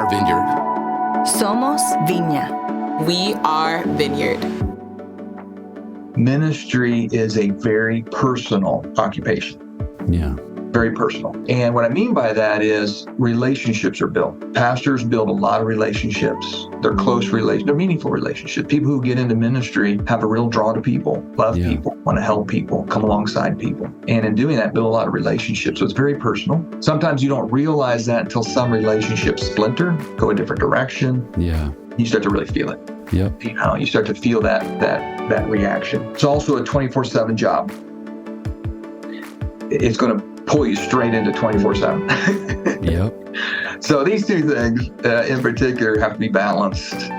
are Vineyard. Somos Viña. We are Vineyard. Ministry is a very personal occupation. Yeah. Very personal. And what I mean by that is relationships are built. Pastors build a lot of relationships. They're close relationships. They're meaningful relationships. People who get into ministry have a real draw to people, love people, want to help people, come alongside people. And in doing that, build a lot of relationships. So it's very personal. Sometimes you don't realize that until some relationships splinter, go a different direction. Yeah. You start to really feel it. Yep. You know, you start to feel that reaction. It's also a 24/7 job. It's going to pull you straight into 24/7. Yep. So these two things in particular have to be balanced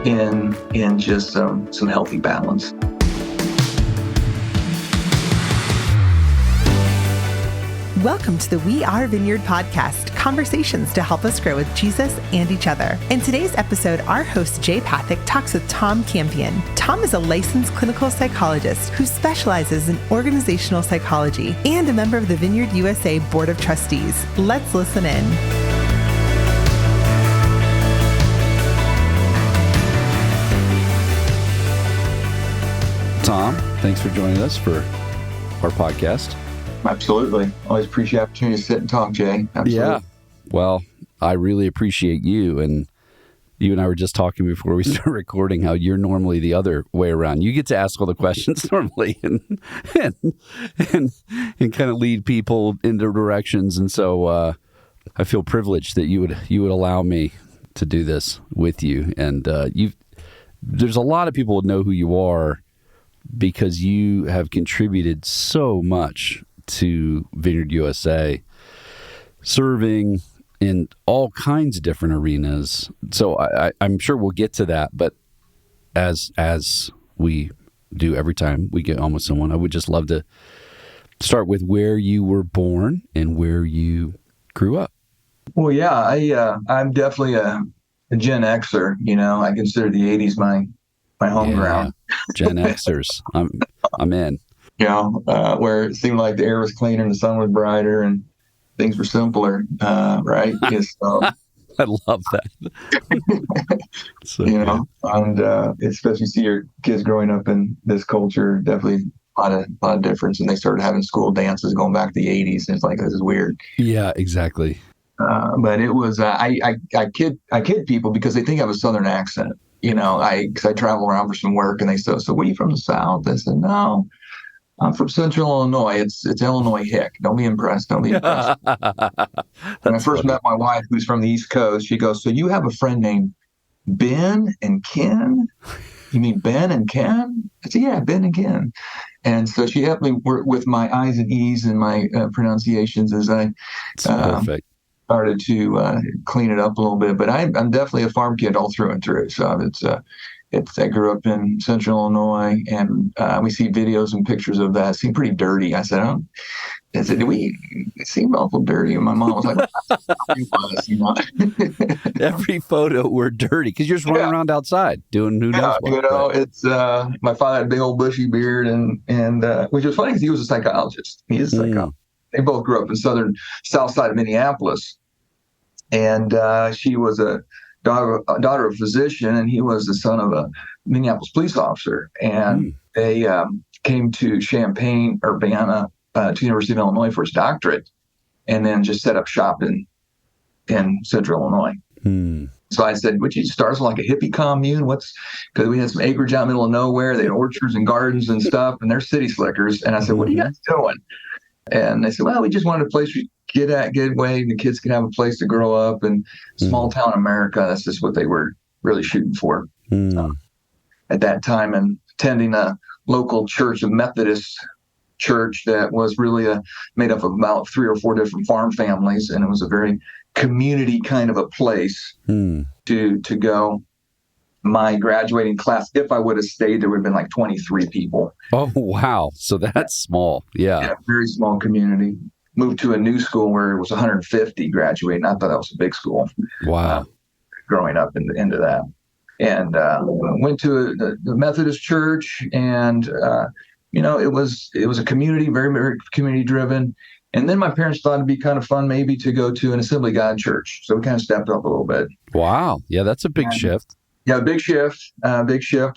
in just some healthy balance. Welcome to the We Are Vineyard podcast, conversations to help us grow with Jesus and each other. In today's episode, our host, Jay Pathak, talks with Tom Campion. Tom is a licensed clinical psychologist who specializes in organizational psychology and a member of the Vineyard USA Board of Trustees. Let's listen in. Tom, thanks for joining us for our podcast. Absolutely. Always appreciate the opportunity to sit and talk, Jay. Absolutely. Yeah. Well, I really appreciate you. And you and I were just talking before we started recording how you're normally the other way around. You get to ask all the questions normally and kind of lead people into directions. And so I feel privileged that you would allow me to do this with you. And there's a lot of people that know who you are because you have contributed so much to Vineyard USA, serving in all kinds of different arenas. So I'm sure we'll get to that, but as we do every time we get on with someone, I would just love to start with where you were born and where you grew up. Well, yeah, I'm definitely a Gen Xer. You know, I consider the 80s my home ground. Gen Xers. I'm in. You know, where it seemed like the air was cleaner and the sun was brighter and things were simpler, right? So, I love that. So you know, and especially see your kids growing up in this culture, definitely a lot of difference. And they started having school dances going back to the 80s. And it's like, this is weird. Yeah, exactly. But it was, I kid people because they think I have a Southern accent. You know, because I travel around for some work and they say, so were you from the South? I said, no. I'm from Central Illinois. It's Illinois hick. Don't be impressed. When I first met my wife, who's from the East Coast, she goes, so you have a friend named Ben and Ken? You mean Ben and Ken? I said, yeah, Ben and Ken. And so she helped me work with my I's and E's and my pronunciations as I perfect. Started to clean it up a little bit. But I'm definitely a farm kid all through and through. So I grew up in Central Illinois, and we see videos and pictures of that. It seemed pretty dirty. I said, it seemed awful dirty. And my mom was like, you know? Every photo we're dirty because you're just running around outside doing who knows what. You know, it's my father had a big old bushy beard, and which was funny because he was a psychologist. He is a psychologist. They both grew up in south side of Minneapolis, and she was a daughter of a physician, and he was the son of a Minneapolis police officer. And they came to Champaign-Urbana, to the University of Illinois for his doctorate, and then just set up shop in Central Illinois. So I said, would you start like a hippie commune? Because we had some acreage out in the middle of nowhere. They had orchards and gardens and stuff, and they're city slickers. And I said, what are you guys doing? And they said, well, we just wanted a place to get away, and the kids can have a place to grow up, and small town America. That's just what they were really shooting for at that time. And attending a local church, a Methodist church that was really made up of about 3 or 4 different farm families, and it was a very community kind of a place to go. My graduating class, if I would have stayed, there would have been like 23 people. Oh, wow. So that's small. Yeah, very small community. Moved to a new school where it was 150 graduating. I thought that was a big school. Wow. Growing up into that. And went to the Methodist church, and, it was a community, very, very community driven. And then my parents thought it'd be kind of fun maybe to go to an Assembly of God church. So we kind of stepped up a little bit. Wow. Yeah, that's a big shift. Yeah, big shift,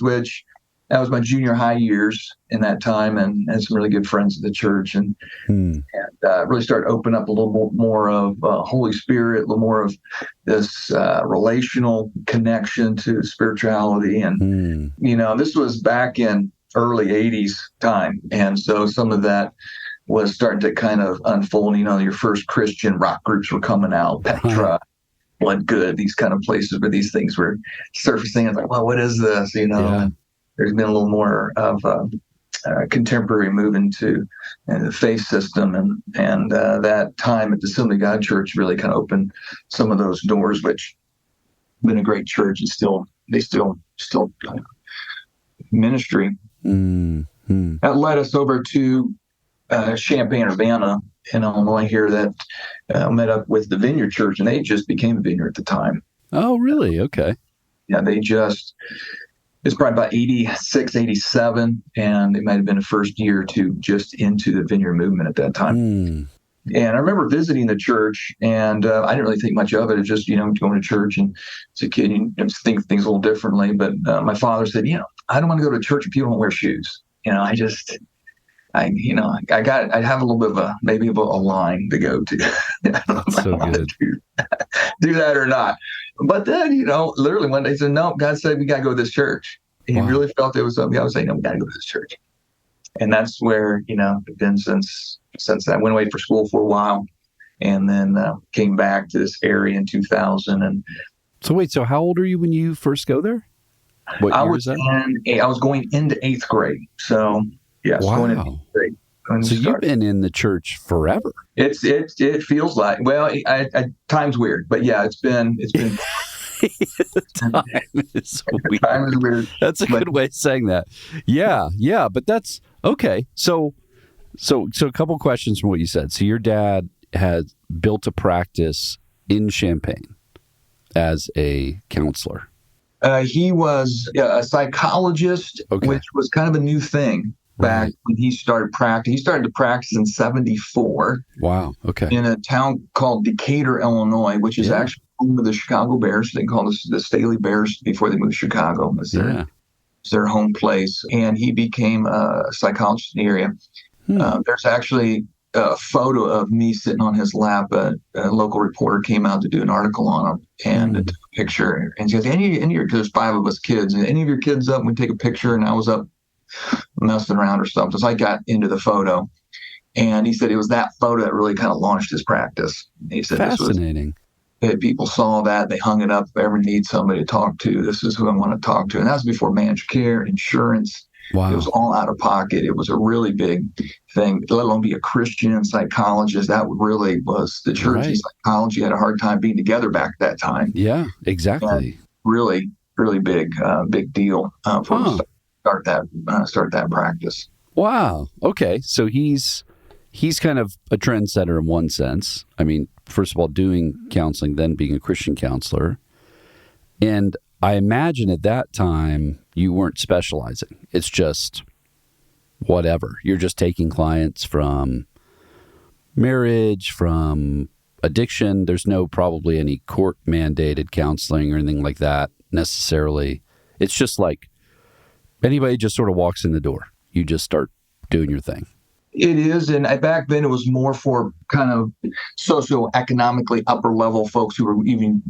which that was my junior high years in that time, and had some really good friends at the church, and really started opening up a little more of Holy Spirit, a little more of this relational connection to spirituality. And, this was back in early 80s time. And so some of that was starting to kind of unfold. Your first Christian rock groups were coming out, Petra, Blood Good, these kind of places where these things were surfacing. It's like, well, what is this? And there's been a little more of contemporary move into the faith system, and that time at the Assembly of God Church really kind of opened some of those doors, which have been a great church, and they still ministry. Mm-hmm. That led us over to Champaign, Urbana, in Illinois here, that met up with the Vineyard Church, and they just became a Vineyard at the time. Oh, really? Okay. Yeah, it's probably about 86, 87, and it might have been the first year or two just into the Vineyard movement at that time. And I remember visiting the church, and I didn't really think much of it. It's just, going to church, and as a kid, you think things a little differently. But my father said, I don't want to go to church if people don't wear shoes. I have a little bit of maybe a line to go to. I don't know if I want to do that or not. But then, literally one day he said, no, God said we got to go to this church. And he really felt it was something. God was saying, no, we got to go to this church. And that's where, it's been since I went away for school for a while, and then came back to this area in 2000. And so wait, so how old are you when you first go there? What year is that? I was going into 8th grade. So, yes, going into 8th grade. So you've been in the church forever. It feels like, well, time's weird, but yeah, it's been. Time is weird. Time is weird. That's a good way of saying that. Yeah, but that's okay. So a couple questions from what you said. So your dad had built a practice in Champaign as a counselor. He was a psychologist, which was kind of a new thing. Back when he started practice. He started to practice in 1974. Wow. Okay. In a town called Decatur, Illinois, which is actually home of the Chicago Bears. They call this the Staley Bears before they moved to Chicago. It's their home place. And he became a psychologist in the area. There's actually a photo of me sitting on his lap. A local reporter came out to do an article on him and took a picture. And she goes, there's 5 of us kids. And any of your kids up? We take a picture. And I was up messing around or something. So I got into the photo, and he said it was that photo that really kind of launched his practice. He said, fascinating. People saw that, they hung it up. If I ever need somebody to talk to, this is who I want to talk to. And that was before managed care, insurance. Wow. It was all out of pocket. It was a really big thing, let alone be a Christian psychologist. That really was the church and psychology had a hard time being together back at that time. Yeah, exactly. And really, really big deal for him to start that practice. Wow. Okay. So he's kind of a trendsetter in one sense. I mean, first of all, doing counseling, then being a Christian counselor. And I imagine at that time you weren't specializing. It's just whatever. You're just taking clients from marriage, from addiction. There's no probably any court mandated counseling or anything like that necessarily. It's just like anybody just sort of walks in the door. You just start doing your thing. It is. And back then it was more for kind of socioeconomically upper level folks who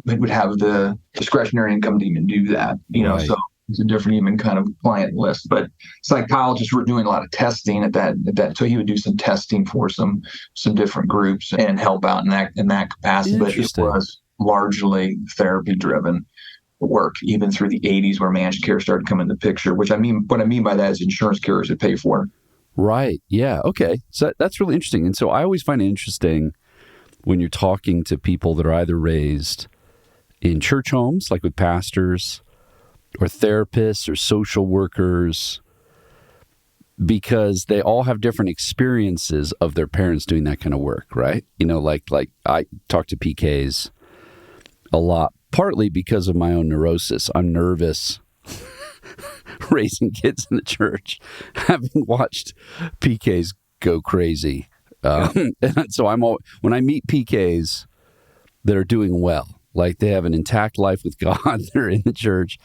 would have the discretionary income to even do that, so it's a different even kind of client list. But psychologists were doing a lot of testing at that. So he would do some testing for some different groups and help out in that capacity. But it was largely therapy driven work, even through the 80s where managed care started coming into the picture, what I mean by that is insurance carriers would pay for it. Right. Yeah. Okay. So that's really interesting. And so I always find it interesting when you're talking to people that are either raised in church homes, like with pastors or therapists or social workers, because they all have different experiences of their parents doing that kind of work, right? Like I talk to PKs a lot, partly because of my own neurosis. I'm nervous raising kids in the church, having watched PKs go crazy And so when I meet PKs that are doing well, like they have an intact life with God, they're in the church,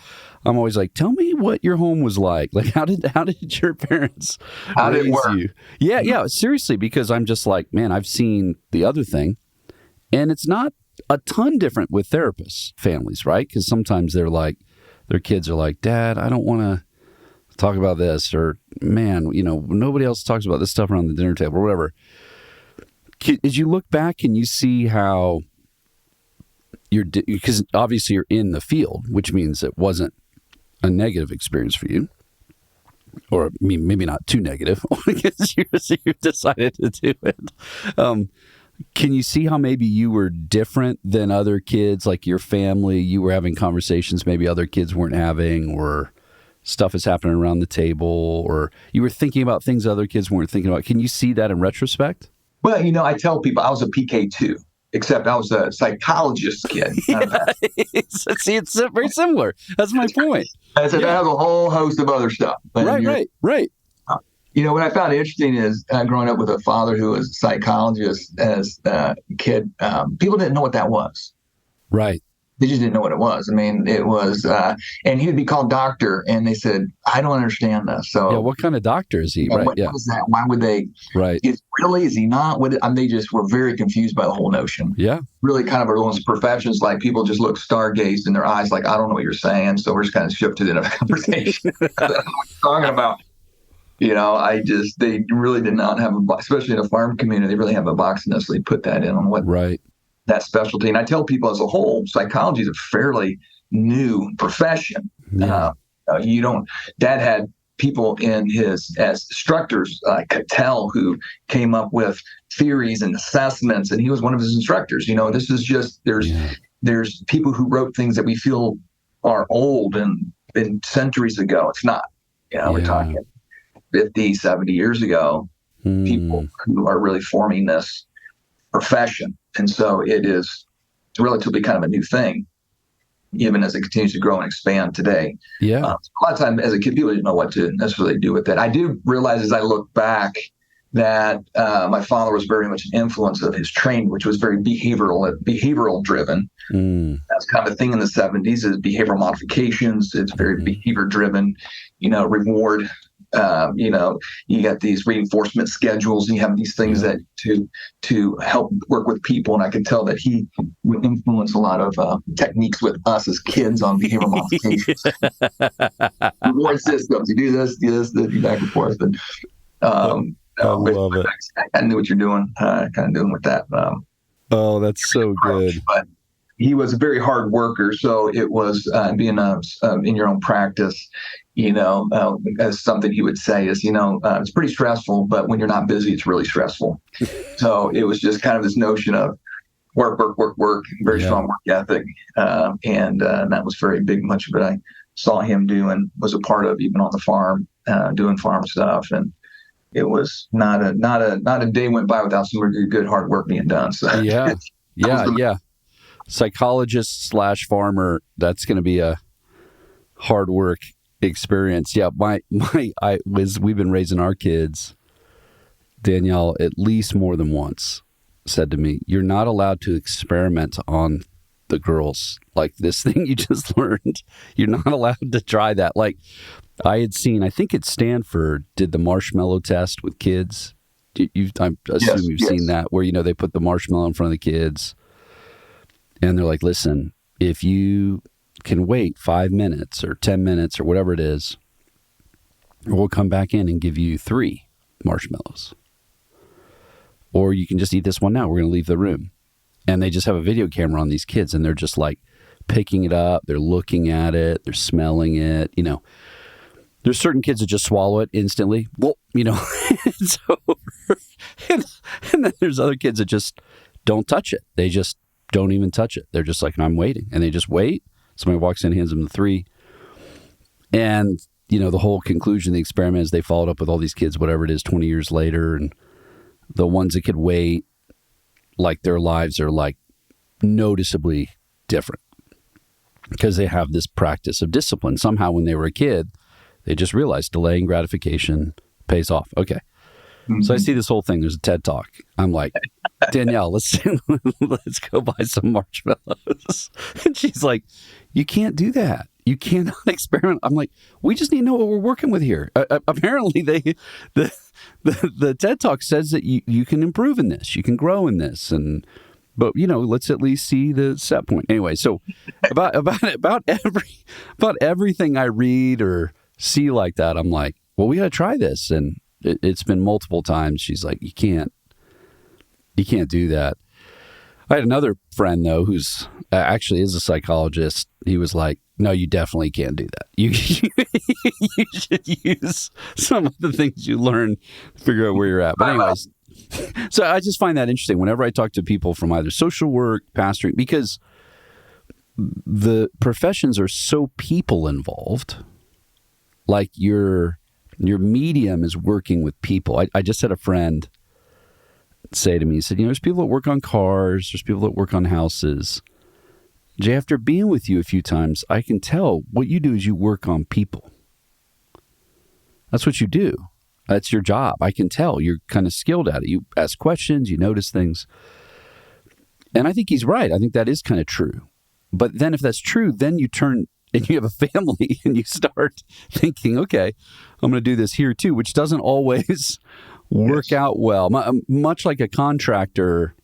I'm always like, tell me what your home was like. Like, how did your parents raise you? Yeah, seriously, because I'm just like, man, I've seen the other thing, and it's not a ton different with therapists, families, right? Because sometimes they're like, their kids are like, Dad, I don't want to talk about this, or man, nobody else talks about this stuff around the dinner table or whatever. As you look back and you see how because obviously you're in the field, which means it wasn't a negative experience for you, or maybe not too negative because you decided to do it. Can you see how maybe you were different than other kids, like your family? You were having conversations maybe other kids weren't having, or stuff is happening around the table, or you were thinking about things other kids weren't thinking about. Can you see that in retrospect? Well, I tell people I was a PK too, except I was a psychologist kid. See, it's very similar. That's my point. I said, I have a whole host of other stuff. Right. What I found interesting is growing up with a father who was a psychologist as a kid, people didn't know what that was. Right. They just didn't know what it was. I mean, it was, and he would be called doctor, and they said, I don't understand this. So, what kind of doctor is he? Right. What is that? Why would they? Right. Is he not? They just were very confused by the whole notion. Yeah. Really kind of almost professions, like people just look stargazed in their eyes, like, I don't know what you're saying. So we're just kind of shifted in a conversation. I don't know what you're talking about. They really did not have especially in a farm community, they really have a box to necessarily put that in on what that specialty. And I tell people as a whole, psychology is a fairly new profession. Yeah. Dad had people as instructors, Cattell, who came up with theories and assessments, and he was one of his instructors. This is just, there's people who wrote things that we feel are old and been centuries ago. It's not, we're talking 50, 70 years ago, people who are really forming this profession. And so it is relatively kind of a new thing, even as it continues to grow and expand today. Yeah. A lot of times as a kid, people didn't know what to necessarily do with it. I do realize as I look back that my father was very much an influence of his training, which was very behavioral driven. That's kind of a thing in the 70s is behavioral modifications. It's very behavior driven, reward. You got these reinforcement schedules, and you have these things that to help work with people. And I can tell that he would influence a lot of techniques with us as kids on behavioral modifications. Reward systems. You do this, you back and forth. And I love it. I knew what you're doing, kind of doing with that. That's so good. But he was a very hard worker. So it was being in your own practice, as something he would say is, it's pretty stressful, but when you're not busy, it's really stressful. So it was just kind of this notion of work, very strong work ethic. And that was very big, much of it I saw him do and was a part of even on the farm, doing farm stuff. And it was not a day went by without some really good hard work being done. So yeah. Psychologist / farmer, that's going to be a hard work experience. Yeah, we've been raising our kids. Danielle, at least more than once, said to me, "You're not allowed to experiment on the girls like this thing you just learned. You're not allowed to try that." Like I had seen, I think at Stanford did the marshmallow test with kids. I assume you've seen that, where they put the marshmallow in front of the kids. And they're like, listen, if you can wait 5 minutes or 10 minutes or whatever it is, we'll come back in and give you 3 marshmallows. Or you can just eat this one now. We're going to leave the room. And they just have a video camera on these kids, and they're just like picking it up. They're looking at it. They're smelling it. There's certain kids that just swallow it instantly. Well, it's over. And then there's other kids that just don't touch it. They just don't even touch it. They're just like, I'm waiting. And they just wait. Somebody walks in, hands them the 3. And, the whole conclusion of the experiment is they followed up with all these kids, whatever it is, 20 years later. And the ones that could wait, like their lives are like noticeably different because they have this practice of discipline. Somehow when they were a kid, they just realized delaying gratification pays off. Okay. So I see this whole thing. There's a TED Talk. I'm like, Danielle, let's go buy some marshmallows. And she's like, you can't do that. You cannot experiment. I'm like, we just need to know what we're working with here. Apparently, the TED Talk says that you can improve in this, you can grow in this, but let's at least see the set point. Anyway, so about everything I read or see like that, I'm like, well, we got to try this, and it's been multiple times. She's like, you can't do that. I had another friend though who's actually is a psychologist. He was like, no, you definitely can't do that. You should use some of the things you learn to figure out where you're at. But anyways, so I just find that interesting whenever I talk to people from either social work, pastoring, because the professions are so people involved. Like your medium is working with people. I just had a friend say to me, he said, there's people that work on cars, there's people that work on houses. Jay, after being with you a few times, I can tell what you do is you work on people. That's what you do. That's your job. I can tell you're kind of skilled at it. You ask questions, you notice things. And I think he's right. I think that is kind of true. But then if that's true, then you turn and you have a family and you start thinking, okay, I'm going to do this here too, which doesn't always work out well. Much like a contractor,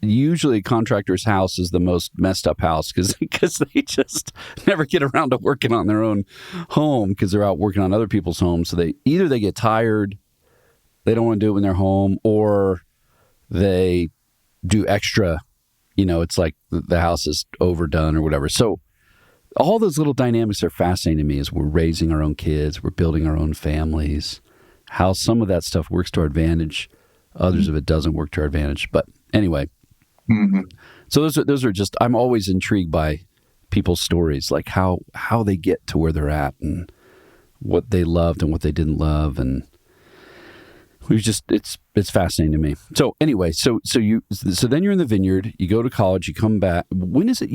usually a contractor's house is the most messed up house because they just never get around to working on their own home because they're out working on other people's homes. So they get tired, they don't want to do it when they're home, or they do extra. It's like the house is overdone or whatever. So all those little dynamics are fascinating to me as we're raising our own kids, we're building our own families, how some of that stuff works to our advantage, others of it doesn't work to our advantage. But anyway, so those are just, I'm always intrigued by people's stories, like how they get to where they're at and what they loved and what they didn't love. And it's fascinating to me. So anyway, so then you're in the vineyard, you go to college, you come back. When is it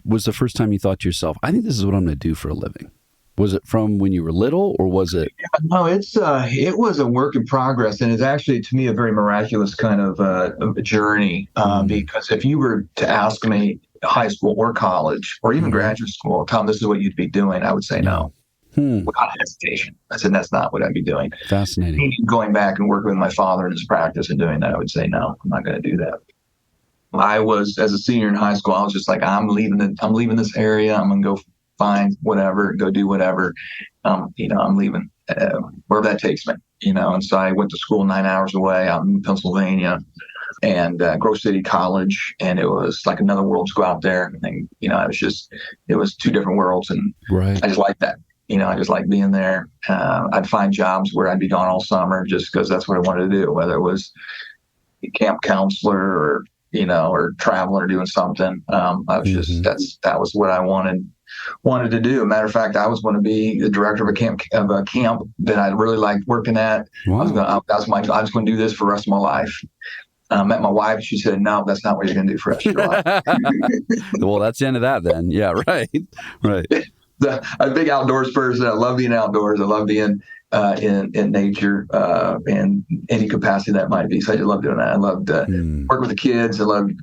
was the first time you thought to yourself, I think this is what I'm going to do for a living? Was it from when you were little, or was it? No, it was a work in progress, and it's actually, to me, a very miraculous kind of a journey. Because if you were to ask me, high school or college or even graduate school, Tom, this is what you'd be doing, I would say no, without hesitation. I said that's not what I'd be doing. Fascinating. Going back and working with my father in his practice and doing that, I would say no, I'm not going to do that. I was, as a senior in high school, I was just like, I'm leaving this area. I'm going to go find whatever, go do whatever. I'm leaving wherever that takes me, And so I went to school 9 hours away out in Pennsylvania, and Grove City College, and it was like another world to go out there. And it was two different worlds, and I just liked that. I just like being there. I'd find jobs where I'd be gone all summer just because that's what I wanted to do, whether it was a camp counselor or traveling or doing something. I was just, that was what I wanted to do. As a matter of fact, I was going to be the director of a camp that I really liked working at. Wow. I was going to do this for the rest of my life. Met my wife. She said, no, that's not what you're going to do for the rest of your life. Well, that's the end of that then. Yeah, right. I'm a big outdoors person. I love being outdoors. I love being in nature in any capacity that might be. So I just love doing that. I loved working with the kids. I loved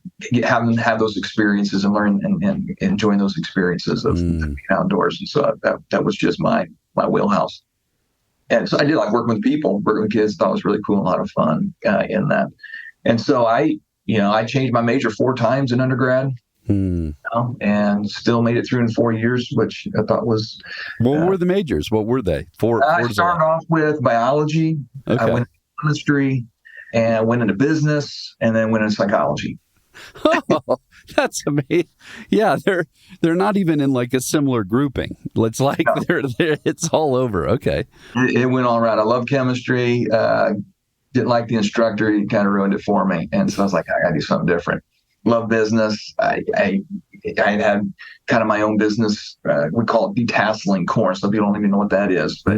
having them have those experiences and learn and enjoying those experiences of being outdoors. And so that was just my wheelhouse. And so I did like working with people, working with kids. Thought it was really cool and a lot of fun in that. And so I changed my major 4 times in undergrad. And still made it through in 4 years, which I thought was. What were the majors? What were they? I started off with biology. Okay. I went into chemistry, and I went into business, and then went into psychology. Oh, that's amazing! Yeah, they're not even in like a similar grouping. It's like they're it's all over. Okay, it went all around. I love chemistry. Didn't like the instructor. He kind of ruined it for me, and so I was like, I got to do something different. Love business. I had kind of my own business. We call it detasseling corn. Some people don't even know what that is, but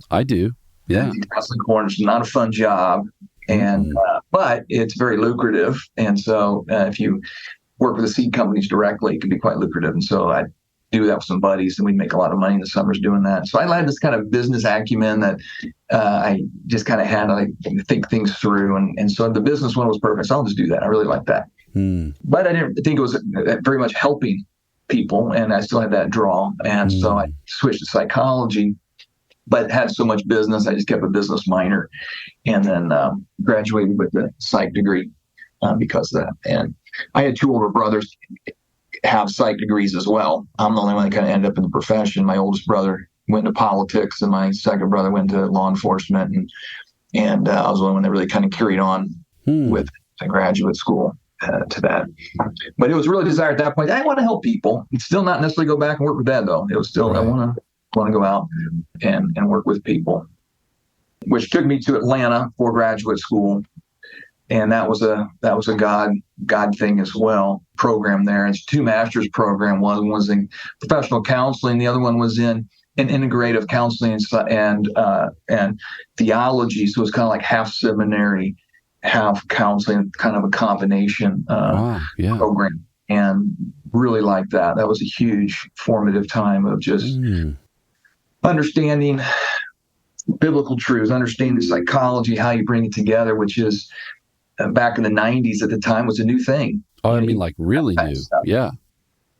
I do. Yeah, detasseling corn is not a fun job, and but it's very lucrative. And so if you work with the seed companies directly, it can be quite lucrative. And so I do that with some buddies, and we'd make a lot of money in the summers doing that. So I had this kind of business acumen that I just kind of had to think things through. And so the business one was perfect. So I'll just do that. I really like that. But I didn't think it was very much helping people, and I still had that draw. And so I switched to psychology, but had so much business, I just kept a business minor, and then graduated with a psych degree because of that. And I had 2 older brothers have psych degrees as well. I'm the only one that kind of ended up in the profession. My oldest brother went to politics, and my second brother went to law enforcement, and I was the only one that really kind of carried on with graduate school to that. But it was really desire at that point. I want to help people. It's still not necessarily go back and work with that, though. It was still, right. I want to go out and work with people, which took me to Atlanta for graduate school. And that was a God thing as well. Program there. It's 2 master's program. One was in professional counseling. The other one was in integrative counseling and theology. So it was kind of like half seminary, half counseling, kind of a combination program. And really liked that. That was a huge formative time of just understanding biblical truths, understanding psychology, how you bring it together, which is back in the 90s at the time was a new thing. Oh, I mean, like really new. Yeah. The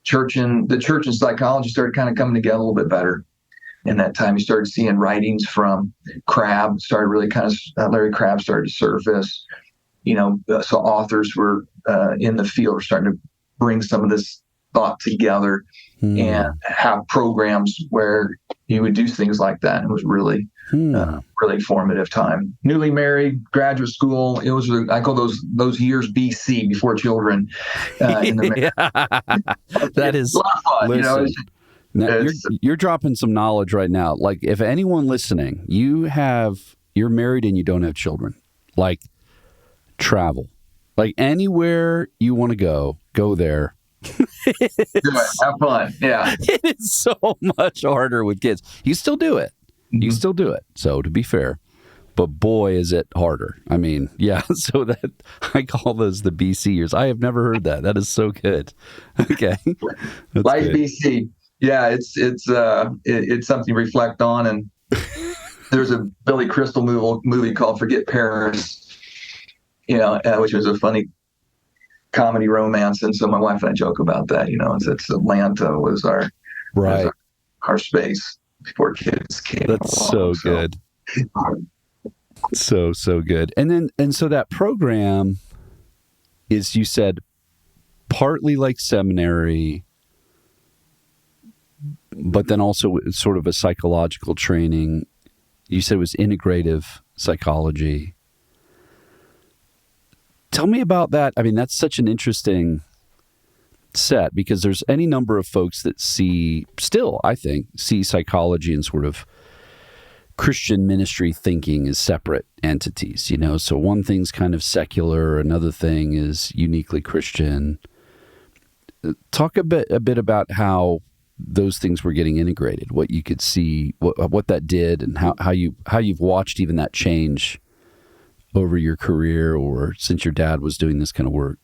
church and psychology started kind of coming together a little bit better. In that time, you started seeing writings from Crabb, Larry Crabb started to surface. So authors were in the field, were starting to bring some of this thought together and have programs where you would do things like that. It was really, really formative time. Newly married, graduate school. It was, I call those years BC, before children. That is a lot of fun. Listen, now, you're dropping some knowledge right now. Like, if anyone listening, you're married and you don't have children, like, travel, like anywhere you want to go there. Have fun. Yeah. It is so much harder with kids. You still do it. You still do it. So, to be fair, but boy, is it harder. I mean, yeah. So that I call those the BC years. I have never heard that. That is so good. Okay. Like BC. Yeah. It's something to reflect on. And there's a Billy Crystal movie called Forget Paris, which was a funny comedy romance. And so my wife and I joke about that, it's Atlanta was our space before kids came That's along, so good. So good. And so that program is, you said, partly like seminary, but then also sort of a psychological training. You said it was integrative psychology. Tell me about that. I mean, that's such an interesting set, because there's any number of folks that see psychology and sort of Christian ministry thinking as separate entities, So one thing's kind of secular, another thing is uniquely Christian. Talk a bit about how those things were getting integrated, what you could see, what that did, and how you've watched even that change over your career, or since your dad was doing this kind of work.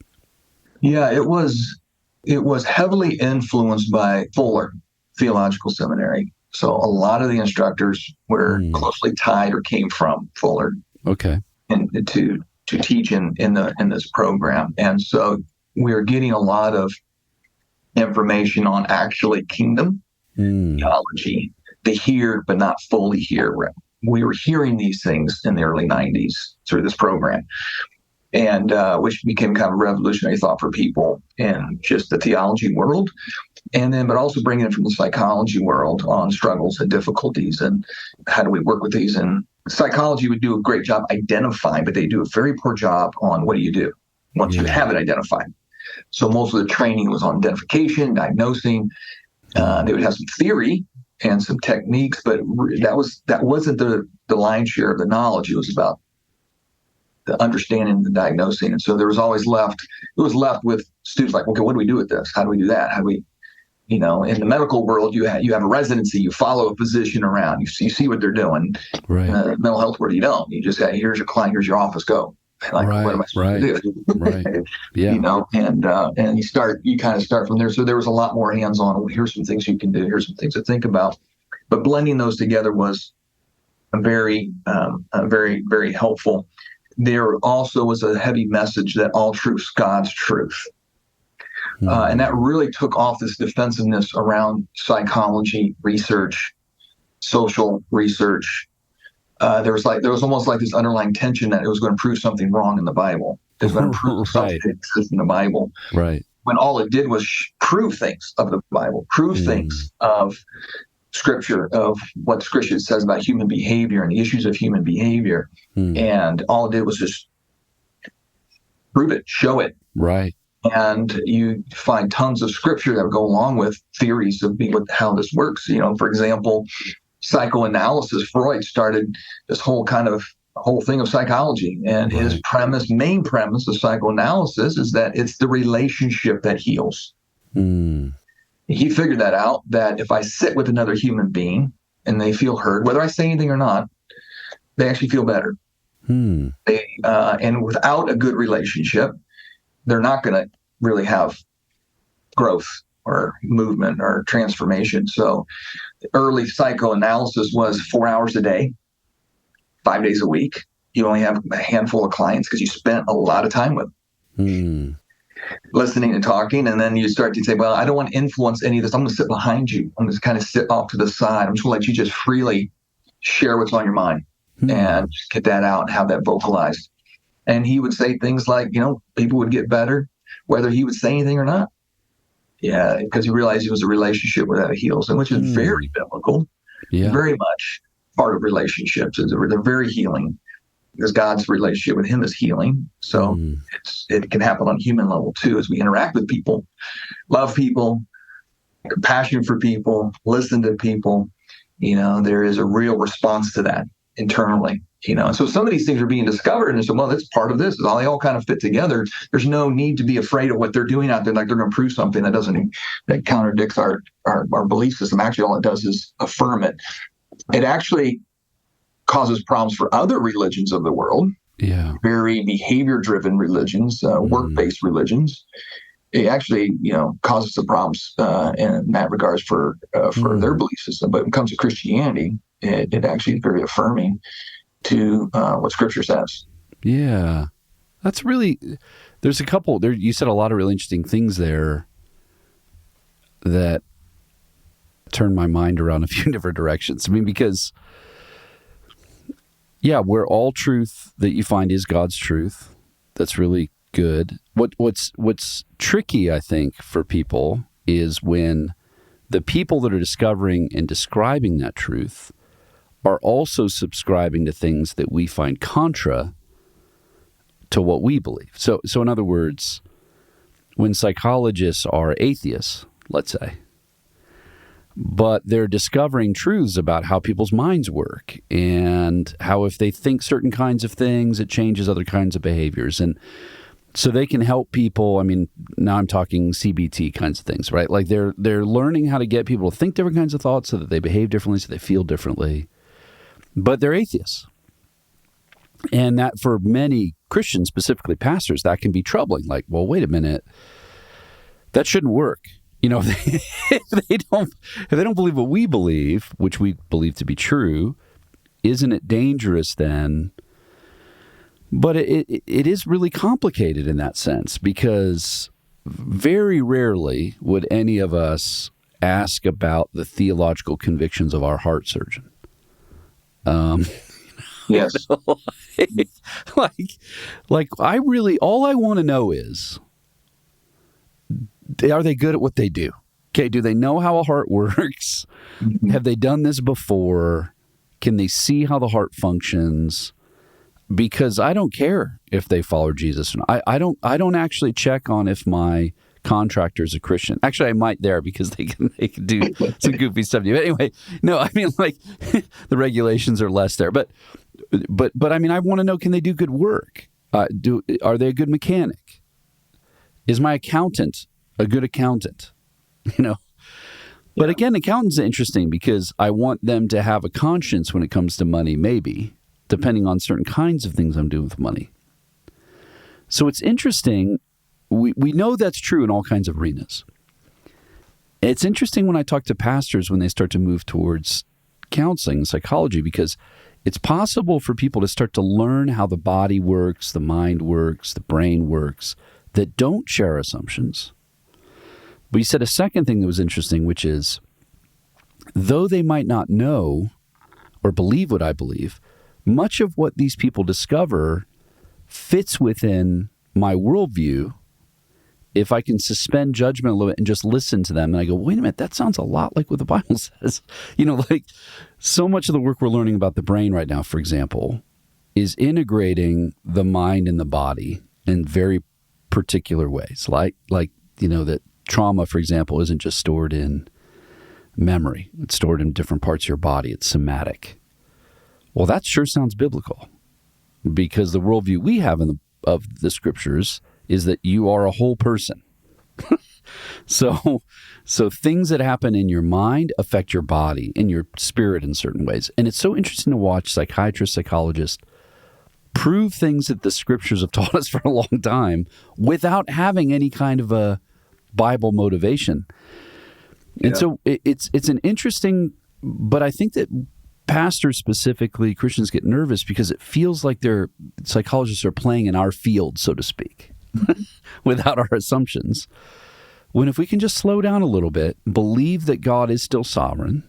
Yeah, it was heavily influenced by Fuller Theological Seminary. So a lot of the instructors were closely tied or came from Fuller. Okay. And to teach in this program. And so we're getting a lot of information on actually kingdom theology, the hear but not fully hear. We were hearing these things in the early 90s through this program, and which became kind of a revolutionary thought for people in just the theology world, but also bringing it from the psychology world on struggles and difficulties and how do we work with these. And psychology would do a great job identifying, but they do a very poor job on what do you do once you have it identified. So most of the training was on identification, diagnosing. They would have some theory and some techniques, but that wasn't the lion's share of the knowledge. It was about the understanding, the diagnosing. And so it was left with students like, okay, what do we do with this? How do we do that? How do we, in the medical world, you have a residency, you follow a physician around, you see what they're doing. Right. Mental health world, you don't. You just say, here's your client, here's your office, go. Like, right, what am I supposed to do? Right. Yeah. And you kind of start from there. So there was a lot more hands-on. Here's some things you can do. Here's some things to think about. But blending those together was very, very helpful. There also was a heavy message that all truth's God's truth. And that really took off this defensiveness around psychology, research, social research. There was almost like this underlying tension that it was going to prove something wrong in the Bible. It was going to prove something that exists in the Bible. Right. When all it did was prove things of the Bible, prove things of Scripture, of what Scripture says about human behavior and the issues of human behavior. And all it did was just prove it, show it. Right. And you find tons of Scripture that would go along with theories of how this works. For example, psychoanalysis. Freud started this whole thing of psychology, and his main premise of psychoanalysis is that it's the relationship that heals. He figured that out, that if I sit with another human being and they feel heard, whether I say anything or not, they actually feel better. And without a good relationship, they're not going to really have growth or movement or transformation. So early psychoanalysis was 4 hours a day, 5 days a week. You only have a handful of clients because you spent a lot of time with them. Listening and talking. And then you start to say, well, I don't want to influence any of this. I'm going to sit behind you. I'm going to kind of sit off to the side. I'm just going to let you just freely share what's on your mind and just get that out and have that vocalized. And he would say things like, people would get better, whether he would say anything or not. Yeah, because he realized it was a relationship without heals, and which is very biblical, very much part of relationships. They're very healing because God's relationship with him is healing. So it can happen on a human level too, as we interact with people, love people, compassion for people, listen to people. There is a real response to that internally. And so some of these things are being discovered, and so, well, that's part of this. They all kind of fit together. There's no need to be afraid of what they're doing out there, like they're going to prove something that contradicts our belief system. Actually, all it does is affirm it. It actually causes problems for other religions of the world. Yeah, very behavior-driven religions, work-based religions. It actually, causes some problems in that regards for their belief system. But when it comes to Christianity, it actually is very affirming to what Scripture says. Yeah. That's really, there's a couple, there. You said a lot of really interesting things there that turned my mind around a few different directions. I mean, because, where all truth that you find is God's truth, that's really good. What's tricky, I think, for people is when the people that are discovering and describing that truth are also subscribing to things that we find contra to what we believe. So in other words, when psychologists are atheists, let's say, but they're discovering truths about how people's minds work and how if they think certain kinds of things, it changes other kinds of behaviors. And so they can help people. I mean, now I'm talking CBT kinds of things, right? Like they're learning how to get people to think different kinds of thoughts so that they behave differently, so they feel differently. But they're atheists. And that for many Christians, specifically pastors, that can be troubling. Like, well, wait a minute, that shouldn't work. If they don't believe what we believe, which we believe to be true, isn't it dangerous then? But it is really complicated in that sense, because very rarely would any of us ask about the theological convictions of our heart surgeon. Yes. Like I really, all I want to know is, are they good at what they do? Okay, do they know how a heart works? Mm-hmm. Have they done this before? Can they see how the heart functions? Because I don't care if they follow Jesus. I don't actually check on if my contractor is a Christian. Actually, I might there because they can do some goofy stuff. But anyway, no, I mean, like the regulations are less there. But I mean, I want to know, can they do good work? Are they a good mechanic? Is my accountant a good accountant? But again, accountants are interesting because I want them to have a conscience when it comes to money, maybe, depending on certain kinds of things I'm doing with money. So it's interesting. We know that's true in all kinds of arenas. It's interesting when I talk to pastors when they start to move towards counseling and psychology, because it's possible for people to start to learn how the body works, the mind works, the brain works, that don't share assumptions. But you said a second thing that was interesting, which is, though they might not know or believe what I believe, much of what these people discover fits within my worldview if I can suspend judgment a little bit and just listen to them. And I go, wait a minute, that sounds a lot like what the Bible says. Like so much of the work we're learning about the brain right now, for example, is integrating the mind and the body in very particular ways. Like that trauma, for example, isn't just stored in memory. It's stored in different parts of your body. It's somatic. Well, that sure sounds biblical, because the worldview we have of the scriptures is that you are a whole person. So things that happen in your mind affect your body and your spirit in certain ways. And it's so interesting to watch psychiatrists, psychologists prove things that the scriptures have taught us for a long time without having any kind of a Bible motivation. And so it's an interesting, but I think that pastors specifically, Christians, get nervous because it feels like their psychologists are playing in our field, so to speak, without our assumptions. When if we can just slow down a little bit, believe that God is still sovereign,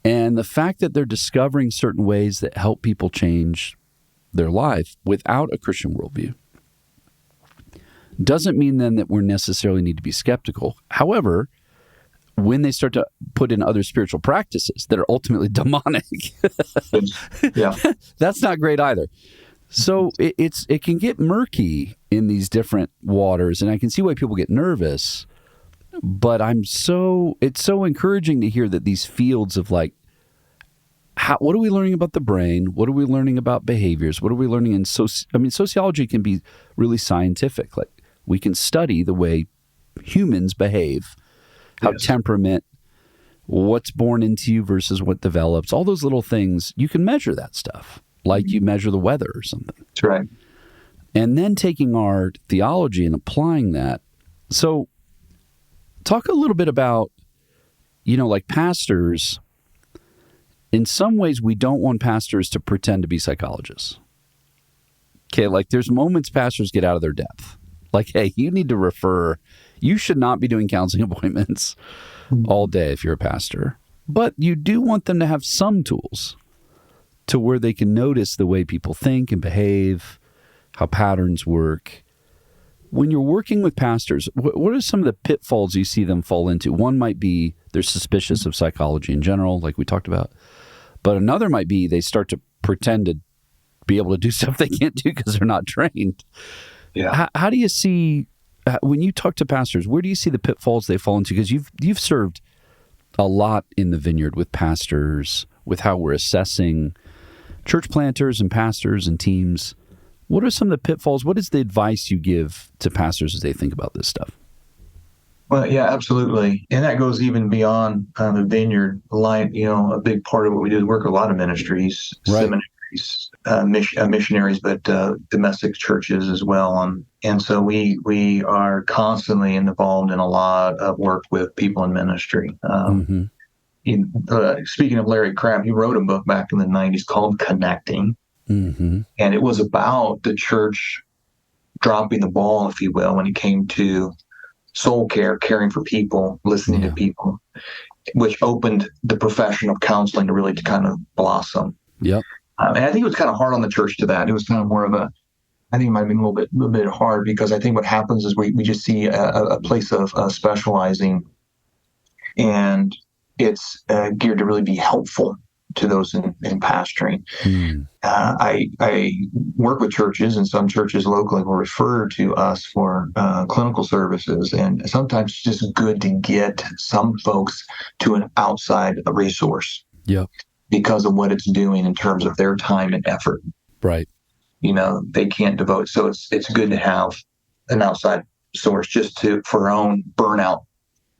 and the fact that they're discovering certain ways that help people change their life without a Christian worldview, doesn't mean then that we necessarily need to be skeptical. However, when they start to put in other spiritual practices that are ultimately demonic, that's not great either. So it can get murky in these different waters, and I can see why people get nervous. But it's so encouraging to hear that these fields of what are we learning about the brain? What are we learning about behaviors? What are we learning in sociology can be really scientific. Like we can study the way humans behave, how temperament, what's born into you versus what develops, all those little things, you can measure that stuff like you measure the weather or something. That's right. And then taking our theology and applying that. So talk a little bit about, like pastors. In some ways, we don't want pastors to pretend to be psychologists. Okay, like there's moments pastors get out of their depth. Like, hey, you need to refer. You should not be doing counseling appointments all day if you're a pastor. But you do want them to have some tools to where they can notice the way people think and behave, how patterns work. When you're working with pastors, what are some of the pitfalls you see them fall into? One might be they're suspicious of psychology in general, like we talked about. But another might be they start to pretend to be able to do stuff they can't do because they're not trained. Yeah. How do you see, when you talk to pastors, where do you see the pitfalls they fall into? Because you've served a lot in the Vineyard with pastors, with how we're assessing church planters and pastors and teams. What are some of the pitfalls? What is the advice you give to pastors as they think about this stuff? Well, yeah, absolutely. And that goes even beyond the Vineyard line. A big part of what we do is work with a lot of ministries, seminaries, missionaries, but domestic churches as well. And so we are constantly involved in a lot of work with people in ministry. Speaking of Larry Crabb, he wrote a book back in the 90s called Connecting. And it was about the church dropping the ball, if you will, when it came to soul care, caring for people, listening to people, which opened the profession of counseling to really to kind of blossom. Yep. And I think it was kind of hard on the church to that. It was kind of more of I think it might have been a little bit hard, because I think what happens is we just see a place of specializing, and it's geared to really be helpful to those in pastoring. I work with churches, and some churches locally will refer to us for clinical services, and sometimes it's just good to get some folks to an outside resource because of what it's doing in terms of their time and effort. Right. They can't devote. So it's good to have an outside source just for our own burnout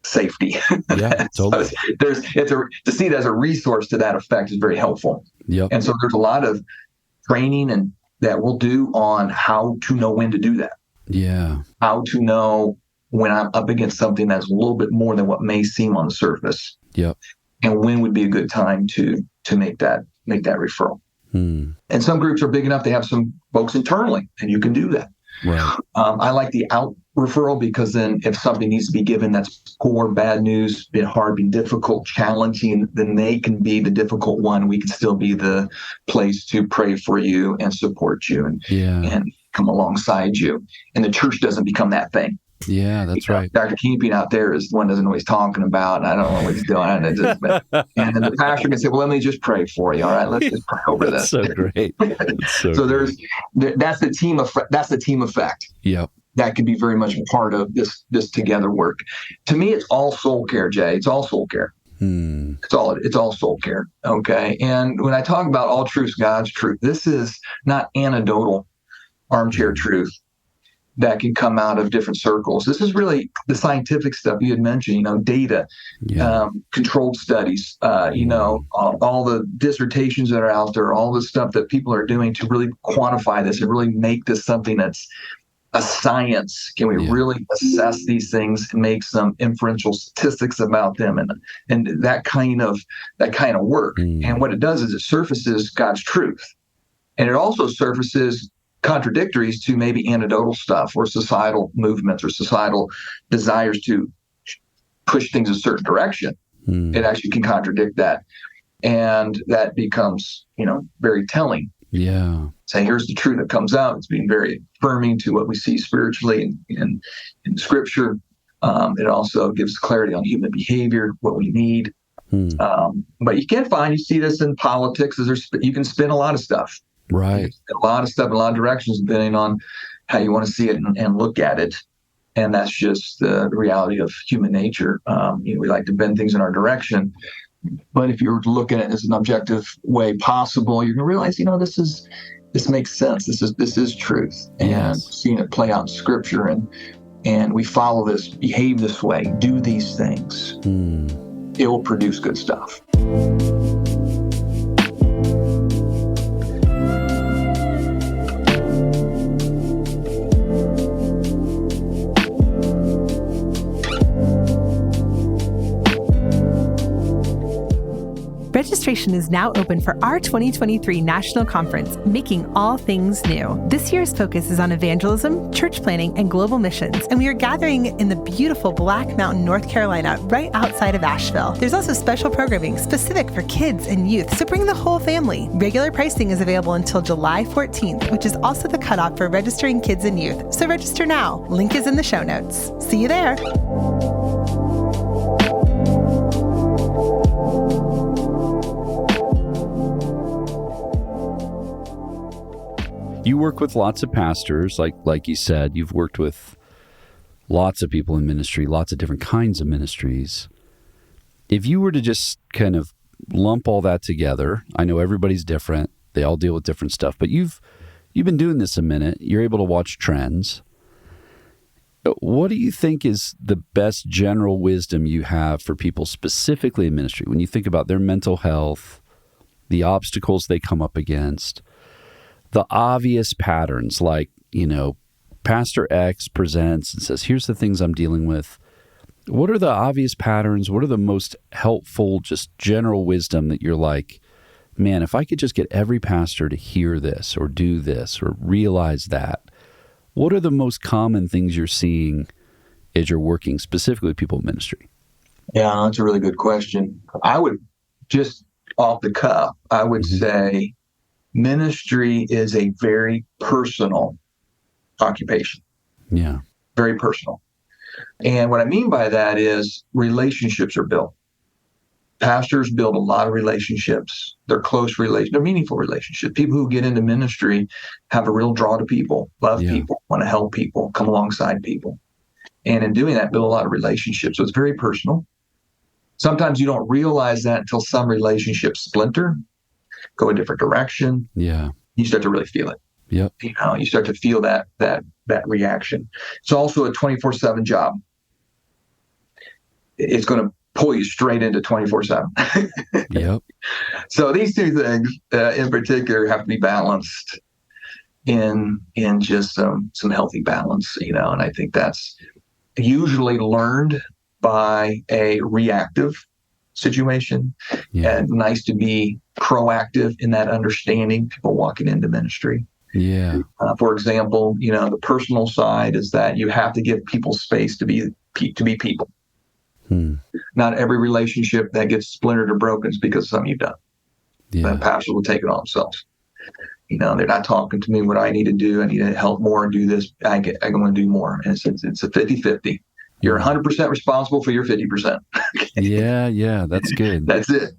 safety. Yeah, totally. So to see it as a resource to that effect is very helpful. Yep. And so there's a lot of training and that we'll do on how to know when to do that. Yeah. How to know when I'm up against something that's a little bit more than what may seem on the surface. Yep. And when would be a good time to make that referral. And some groups are big enough to have some folks internally, and you can do that. Right. I like the out referral, because then if something needs to be given that's poor, bad news, been hard, been difficult, challenging, then they can be the difficult one. We can still be the place to pray for you and support you and come alongside you. And the church doesn't become that thing. Yeah, that's right. Dr. Campion out there is the one doesn't know what he's talking about, and I don't know what he's doing. And then the pastor can say, well, let me just pray for you. All right, let's just pray over this. So great. So that's the team effect. That's the team effect. Yep. That could be very much a part of this together work. To me, it's all soul care, Jay. It's all soul care. It's all soul care. Okay. And when I talk about all truths, God's truth, this is not anecdotal armchair truth that can come out of different circles. This is really the scientific stuff you had mentioned, data, controlled studies, all the dissertations that are out there, all the stuff that people are doing to really quantify this and really make this something that's a science. Can we really assess these things and make some inferential statistics about them and that kind of work? And what it does is it surfaces God's truth. And it also surfaces contradictories to maybe anecdotal stuff or societal movements or societal desires to push things a certain direction. It actually can contradict that. And that becomes, very telling. Yeah. Say, here's the truth that comes out. It's being very affirming to what we see spiritually in Scripture. It also gives clarity on human behavior, what we need. But you see this in politics. You can spin a lot of stuff. Right. A lot of stuff in a lot of directions, depending on how you want to see it and look at it. And that's just the reality of human nature. We like to bend things in our direction. But if you were to look at it as an objective way possible, you're going to realize, this makes sense. This is truth. And seeing it play out in Scripture and we follow this, behave this way, do these things, it will produce good stuff. Registration is now open for our 2023 National Conference, Making All Things New. This year's focus is on evangelism, church planning, and global missions, and we are gathering in the beautiful Black Mountain, North Carolina, right outside of Asheville. There's also special programming specific for kids and youth, so bring the whole family. Regular pricing is available until July 14th, which is also the cutoff for registering kids and youth, so register now. Link is in the show notes. See you there. You work with lots of pastors, like you said. You've worked with lots of people in ministry, lots of different kinds of ministries. If you were to just kind of lump all that together, I know everybody's different. They all deal with different stuff, but you've been doing this a minute. You're able to watch trends. What do you think is the best general wisdom you have for people specifically in ministry when you think about their mental health, the obstacles they come up against? The obvious patterns, like, Pastor X presents and says, here's the things I'm dealing with. What are the obvious patterns? What are the most helpful, just general wisdom that you're like, man, if I could just get every pastor to hear this or do this or realize that, what are the most common things you're seeing as you're working specifically with people in ministry? Yeah, that's a really good question. I would just off the cuff, I would say, ministry is a very personal occupation. Yeah. Very personal. And what I mean by that is relationships are built. Pastors build a lot of relationships. They're close relationships. They're meaningful relationships. People who get into ministry have a real draw to people, love people, want to help people, come alongside people. And in doing that, build a lot of relationships. So it's very personal. Sometimes you don't realize that until some relationships splinter, go a different direction. Yeah. You start to really feel it. Yep. You start to feel that reaction. It's also a 24/7 job. It's going to pull you straight into 24/7. Yep. So these two things in particular have to be balanced. in just some healthy balance, and I think that's usually learned by a reactive situation. Yeah. And nice to be proactive in that understanding, people walking into ministry. Yeah. For example, the personal side is that you have to give people space to be people. Not every relationship that gets splintered or broken is because of something you've done. Yeah. The pastor will take it on themselves. They're not talking to me what I need to do. I need to help more and do this. I'm going to do more. And it's a 50-50. You're 100% responsible for your 50%. Yeah, that's good. That's it.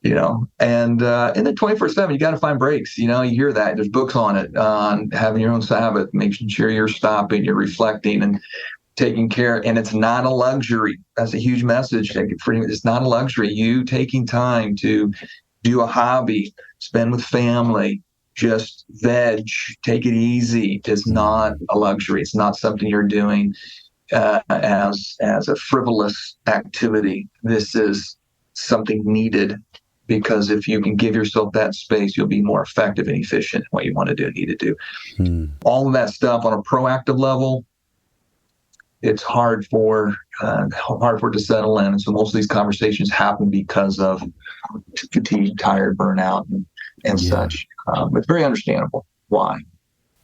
And in the 24/7, you got to find breaks. You hear that. There's books on it, on having your own Sabbath, making sure you're stopping, you're reflecting and taking care. And it's not a luxury. That's a huge message. It's not a luxury. You taking time to do a hobby, spend with family, just veg, take it easy. It's not a luxury. It's not something you're doing as a frivolous activity. This is something needed, because if you can give yourself that space, you'll be more effective and efficient in what you want to do and need to do. All of that stuff on a proactive level, it's hard for it to settle in. And so most of these conversations happen because of fatigue, tired, burnout, and such. It's very understandable why.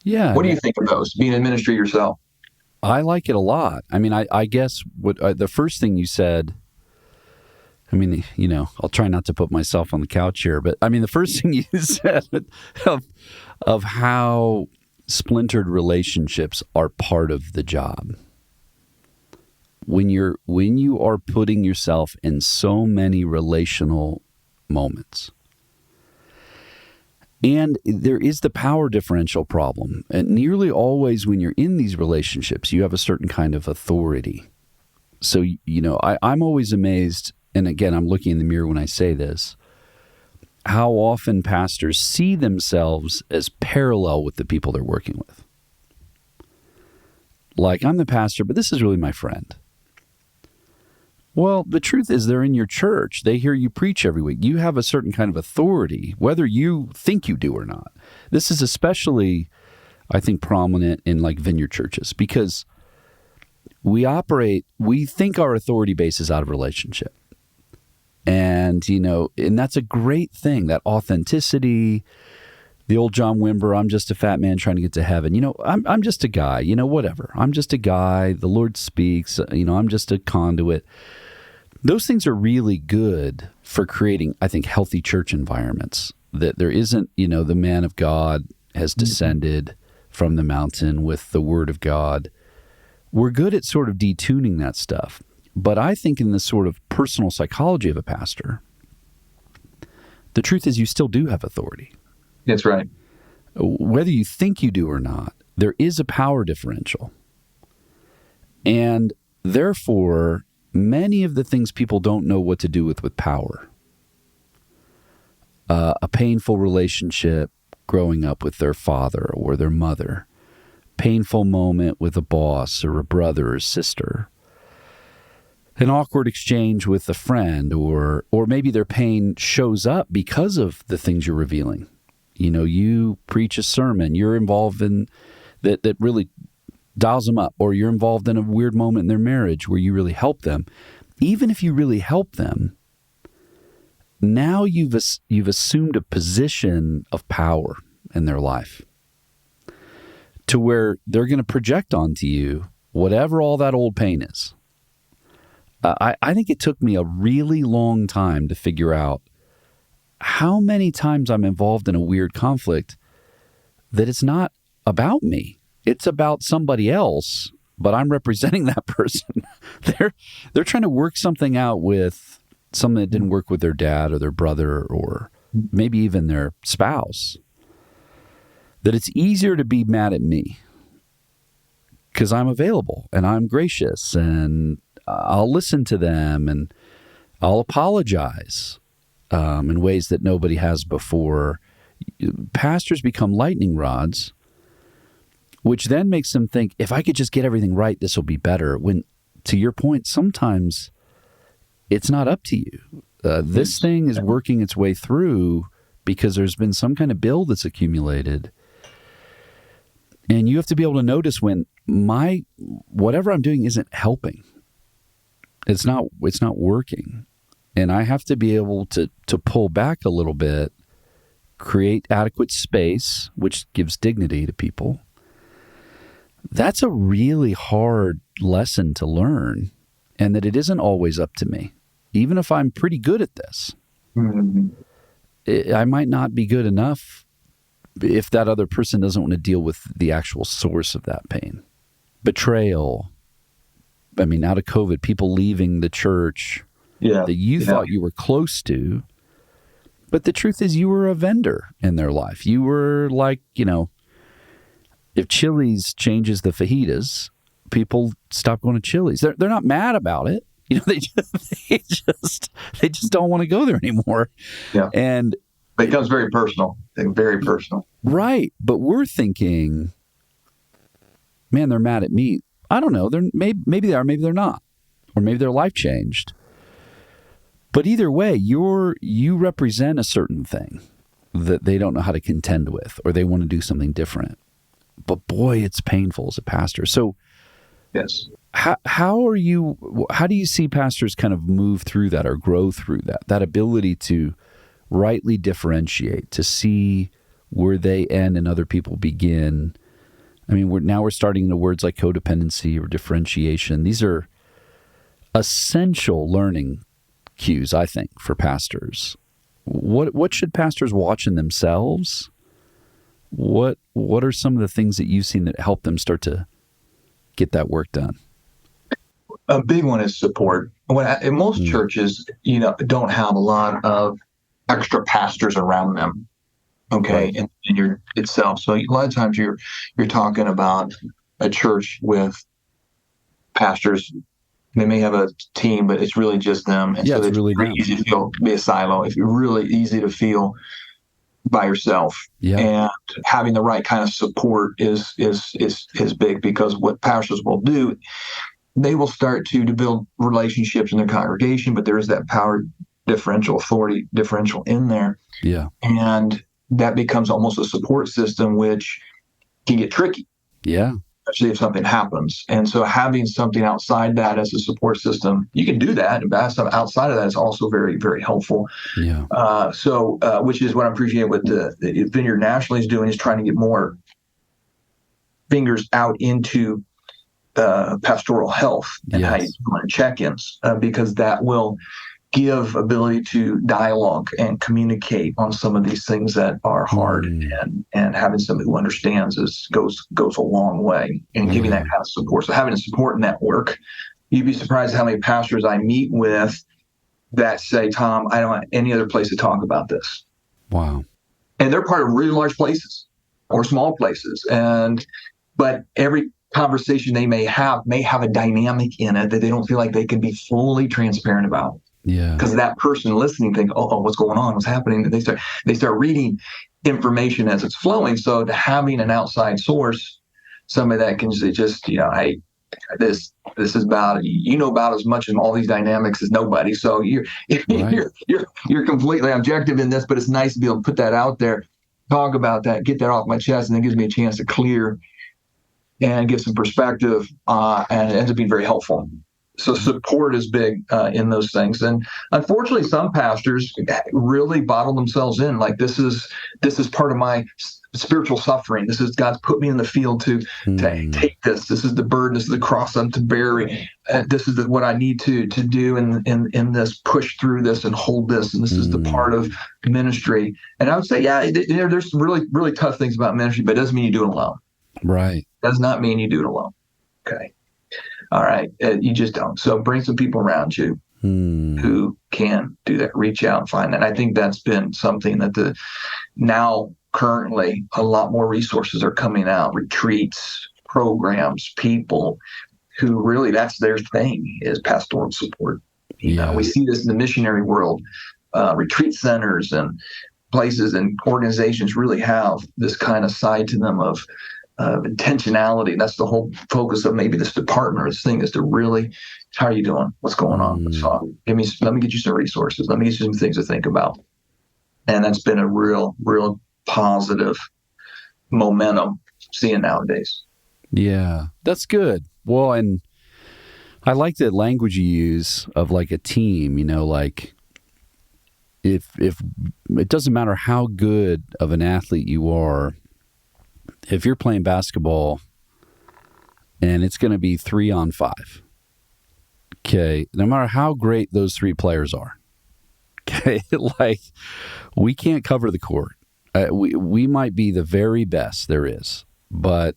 Yeah. What do you think of those, being in ministry yourself? I like it a lot. I mean, I guess what the first thing you said, I mean, I'll try not to put myself on the couch here, but I mean, the first thing you said of how splintered relationships are part of the job. When you are putting yourself in so many relational moments. And there is the power differential problem. And nearly always when you're in these relationships, you have a certain kind of authority. So, I'm always amazed, and again, I'm looking in the mirror when I say this, how often pastors see themselves as parallel with the people they're working with. Like, I'm the pastor, but this is really my friend. Well, the truth is they're in your church. They hear you preach every week. You have a certain kind of authority, whether you think you do or not. This is especially, I think, prominent in like vineyard churches, because we think our authority base is out of relationship. And, and that's a great thing, that authenticity. The old John Wimber, I'm just a fat man trying to get to heaven. I'm just a guy, whatever. I'm just a guy. The Lord speaks, I'm just a conduit. Those things are really good for creating, I think, healthy church environments. That there isn't, the man of God has descended from the mountain with the word of God. We're good at sort of detuning that stuff. But I think in the sort of personal psychology of a pastor, the truth is you still do have authority. That's right. Whether you think you do or not, there is a power differential. And therefore, many of the things people don't know what to do with power. A painful relationship growing up with their father or their mother. Painful moment with a boss or a brother or sister. An awkward exchange with a friend, or maybe their pain shows up because of the things you're revealing. You preach a sermon, you're involved in that really dials them up, or you're involved in a weird moment in their marriage where you really help them. Even if you really help them, now you've assumed a position of power in their life to where they're going to project onto you whatever all that old pain is. I think it took me a really long time to figure out how many times I'm involved in a weird conflict that it's not about me. It's about somebody else, but I'm representing that person. They're trying to work something out with something that didn't work with their dad or their brother or maybe even their spouse. That it's easier to be mad at me because I'm available and I'm gracious and I'll listen to them and I'll apologize in ways that nobody has before. Pastors become lightning rods, which then makes them think, if I could just get everything right, this will be better. When, to your point, sometimes it's not up to you. This thing is working its way through because there's been some kind of bill that's accumulated. And you have to be able to notice when whatever I'm doing isn't helping. It's not working. And I have to be able to pull back a little bit, create adequate space, which gives dignity to people. That's a really hard lesson to learn, and that it isn't always up to me. Even if I'm pretty good at this, I might not be good enough if that other person doesn't want to deal with the actual source of that pain. Betrayal. I mean, out of COVID, people leaving the church that you thought you were close to. But the truth is you were a vendor in their life. You were like, if Chili's changes the fajitas, people stop going to Chili's. They're not mad about it. They just don't want to go there anymore. Yeah. And it becomes very personal. Very personal. Right. But we're thinking, man, they're mad at me. I don't know. Maybe they are, maybe they're not. Or maybe their life changed. But either way, you represent a certain thing that they don't know how to contend with, or they want to do something different. But boy, it's painful as a pastor. So yes. How do you see pastors kind of move through that or grow through that ability to rightly differentiate, to see where they end and other people begin? I mean, we're starting into words like codependency or differentiation. These are essential learning cues, I think, for pastors. What should pastors watch in themselves? What are some of the things that you've seen that help them start to get that work done? A big one is support. In most churches, don't have a lot of extra pastors around them. Okay, right. in your itself. So a lot of times you're talking about a church with pastors. They may have a team, but it's really just them. And so it's really easy to be a silo. It's really easy to feel by yourself. Yeah. And having the right kind of support is big, because what pastors will do, they will start to build relationships in their congregation, but there is that power differential, authority differential in there. Yeah. And that becomes almost a support system, which can get tricky. Yeah. Especially if something happens. And so having something outside that as a support system, you can do that. And something outside of that is also very, very helpful. Yeah. Which is what I appreciate what the Vineyard nationally is doing, is trying to get more fingers out into pastoral health and how you do check-ins, because that will give ability to dialogue and communicate on some of these things that are hard, and having somebody who understands goes a long way in giving that kind of support. So having a support network, you'd be surprised how many pastors I meet with that say, Tom, I don't have any other place to talk about this. Wow. And they're part of really large places or small places. But every conversation they may have a dynamic in it that they don't feel like they can be fully transparent about. Yeah. Because that person listening think, oh, what's going on? What's happening? And they start reading information as it's flowing. So to having an outside source, somebody that can just, hey, this is about, about as much in all these dynamics as nobody. So you're completely objective in this, but it's nice to be able to put that out there, talk about that, get that off my chest, and it gives me a chance to clear and give some perspective, and it ends up being very helpful. So support is big in those things. And unfortunately, some pastors really bottle themselves in. Like, this is part of my spiritual suffering. This is God's put me in the field to take this. This is the burden. This is the cross I'm to bear. This is what I need to do in this, push through this and hold this. And this is the part of ministry. And I would say, there's really, really tough things about ministry, but it doesn't mean you do it alone. Right. Does not mean you do it alone. Okay. All right. You just don't. So bring some people around you who can do that. Reach out and find that. I think that's been something that now currently a lot more resources are coming out, retreats, programs, people who really, that's their thing, is pastoral support. We see this in the missionary world. Retreat centers and places and organizations really have this kind of side to them of intentionality. That's the whole focus of maybe this department or this thing, is to really, how are you doing? What's going on? So let me get you some resources. Let me get you some things to think about. And that's been a real positive momentum seeing nowadays. Yeah, that's good. Well, and I like the language you use of like a team, like if it doesn't matter how good of an athlete you are, if you're playing basketball and it's going to be 3-on-5, okay, no matter how great those 3 players are, okay, like we can't cover the court. We might be the very best there is, but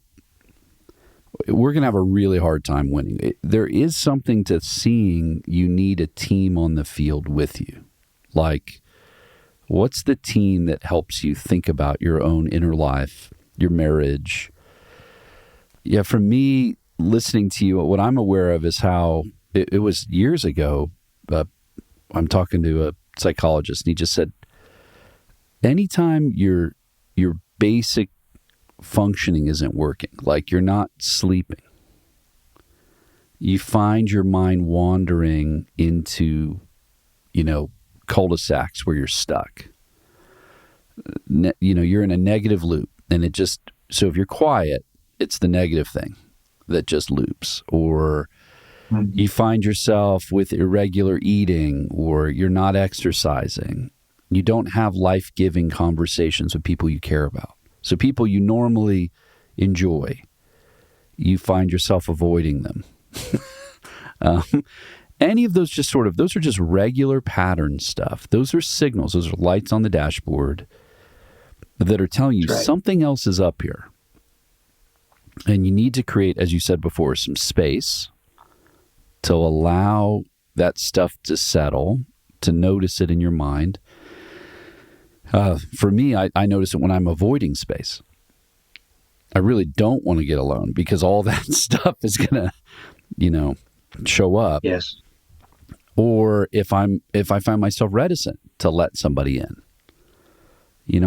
we're going to have a really hard time winning. There is something to seeing you need a team on the field with you. Like, what's the team that helps you think about your own inner life, your marriage? Yeah, for me, listening to you, what I'm aware of is how it was years ago. I'm talking to a psychologist, and he just said, anytime your basic functioning isn't working, like you're not sleeping, you find your mind wandering into, cul-de-sacs where you're stuck. You're in a negative loop, and so if you're quiet, it's the negative thing that just loops. Or you find yourself with irregular eating, or you're not exercising. You don't have life-giving conversations with people you care about. So people you normally enjoy, you find yourself avoiding them. Any of those those are just regular pattern stuff. Those are signals. Those are lights on the dashboard that are telling you something else is up here. And you need to create, as you said before, some space to allow that stuff to settle, to notice it in your mind. For me, I notice it when I'm avoiding space. I really don't want to get alone because all that stuff is going to, show up. Yes. Or if I find myself reticent to let somebody in.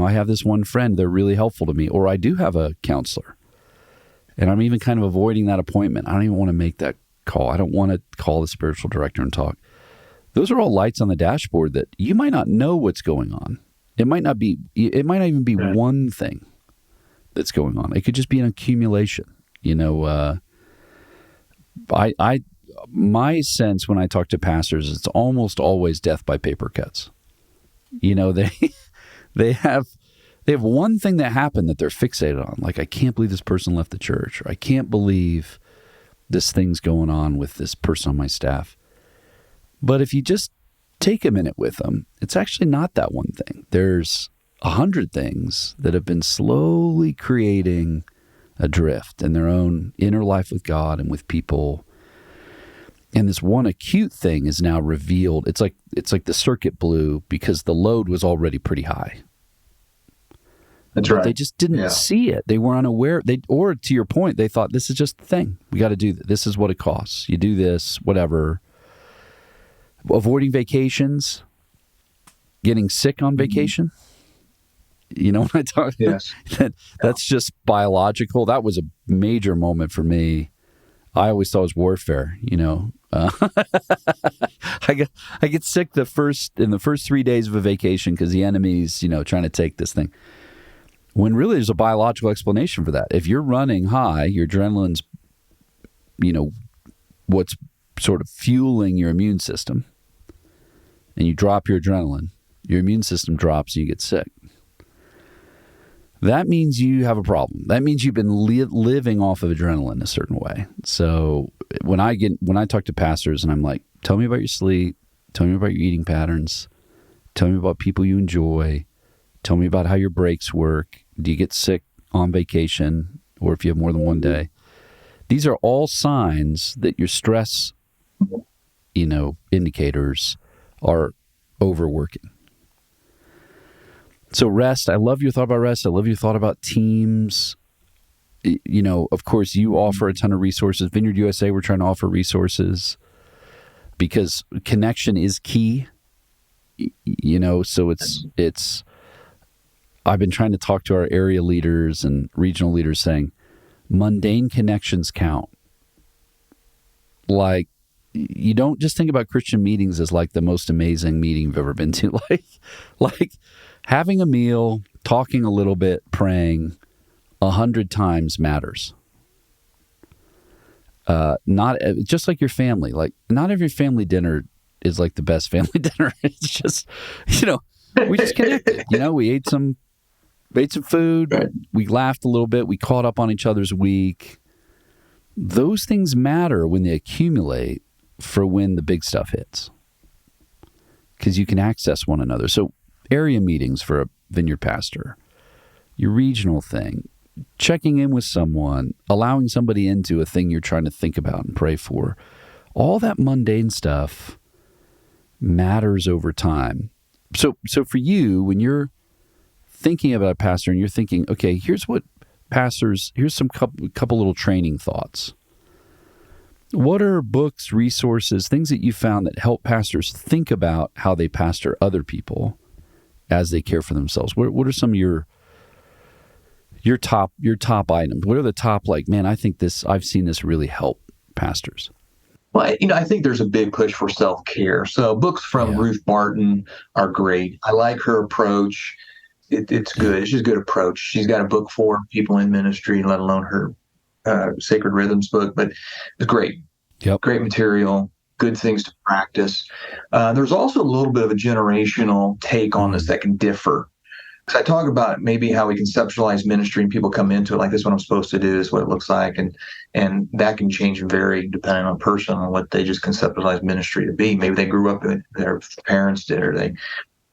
I have this one friend, they're really helpful to me, or I do have a counselor. And I'm even kind of avoiding that appointment. I don't even want to make that call. I don't want to call the spiritual director and talk. Those are all lights on the dashboard that you might not know what's going on. It might not even be one thing that's going on. It could just be an accumulation. My sense when I talk to pastors, it's almost always death by paper cuts. They have one thing that happened that they're fixated on. Like, I can't believe this person left the church, or I can't believe this thing's going on with this person on my staff. But if you just take a minute with them, it's actually not that one thing. There's 100 things that have been slowly creating a drift in their own inner life with God and with people. And this one acute thing is now revealed. It's like the circuit blew because the load was already pretty high. That's right. They just didn't see it. They were unaware. Or to your point, they thought, this is just the thing. We got to do this. This is what it costs. You do this, whatever. Avoiding vacations, getting sick on vacation. When I talk, yes, that's just biological. That was a major moment for me. I always thought it was warfare. I get sick in the first 3 days of a vacation because the enemy's trying to take this thing. When really there's a biological explanation for that. If you're running high, your adrenaline's, what's sort of fueling your immune system, and you drop your adrenaline, your immune system drops and you get sick. That means you have a problem. That means you've been living off of adrenaline a certain way. So when I talk to pastors and I'm like, tell me about your sleep, tell me about your eating patterns, tell me about people you enjoy, tell me about how your breaks work. Do you get sick on vacation, or if you have more than one day? These are all signs that your stress, indicators are overworking. So rest, I love your thought about rest. I love your thought about teams. Of course, you offer a ton of resources. Vineyard USA, we're trying to offer resources because connection is key. So it's. I've been trying to talk to our area leaders and regional leaders saying, mundane connections count. Like, you don't just think about Christian meetings as like the most amazing meeting you've ever been to. Like having a meal, talking a little bit, praying, 100 times matters. Not just like your family. Like, not every family dinner is like the best family dinner. It's just, we just connected. We ate some food. Right. We laughed a little bit. We caught up on each other's week. Those things matter when they accumulate for when the big stuff hits, because you can access one another. So area meetings for a vineyard pastor, your regional thing, checking in with someone, allowing somebody into a thing you're trying to think about and pray for, all that mundane stuff matters over time. So for you, when you're thinking about a pastor and you're thinking, okay, here's some couple little training thoughts. What are books, resources, things that you found that help pastors think about how they pastor other people as they care for themselves? What are some of your top items? What are the top, I've seen this really help pastors? Well, I think there's a big push for self-care. So books from Ruth Barton are great. I like her approach. It's good. She's a good approach. She's got a book for people in ministry, let alone her Sacred Rhythms book, but it's great. Yep. Great material, good things to practice. There's also a little bit of a generational take on this that can differ. Because I talk about maybe how we conceptualize ministry and people come into it like, this is what I'm supposed to do, this is what it looks like. And that can change and vary depending on person and what they just conceptualize ministry to be. Maybe they grew up with their parents did, or they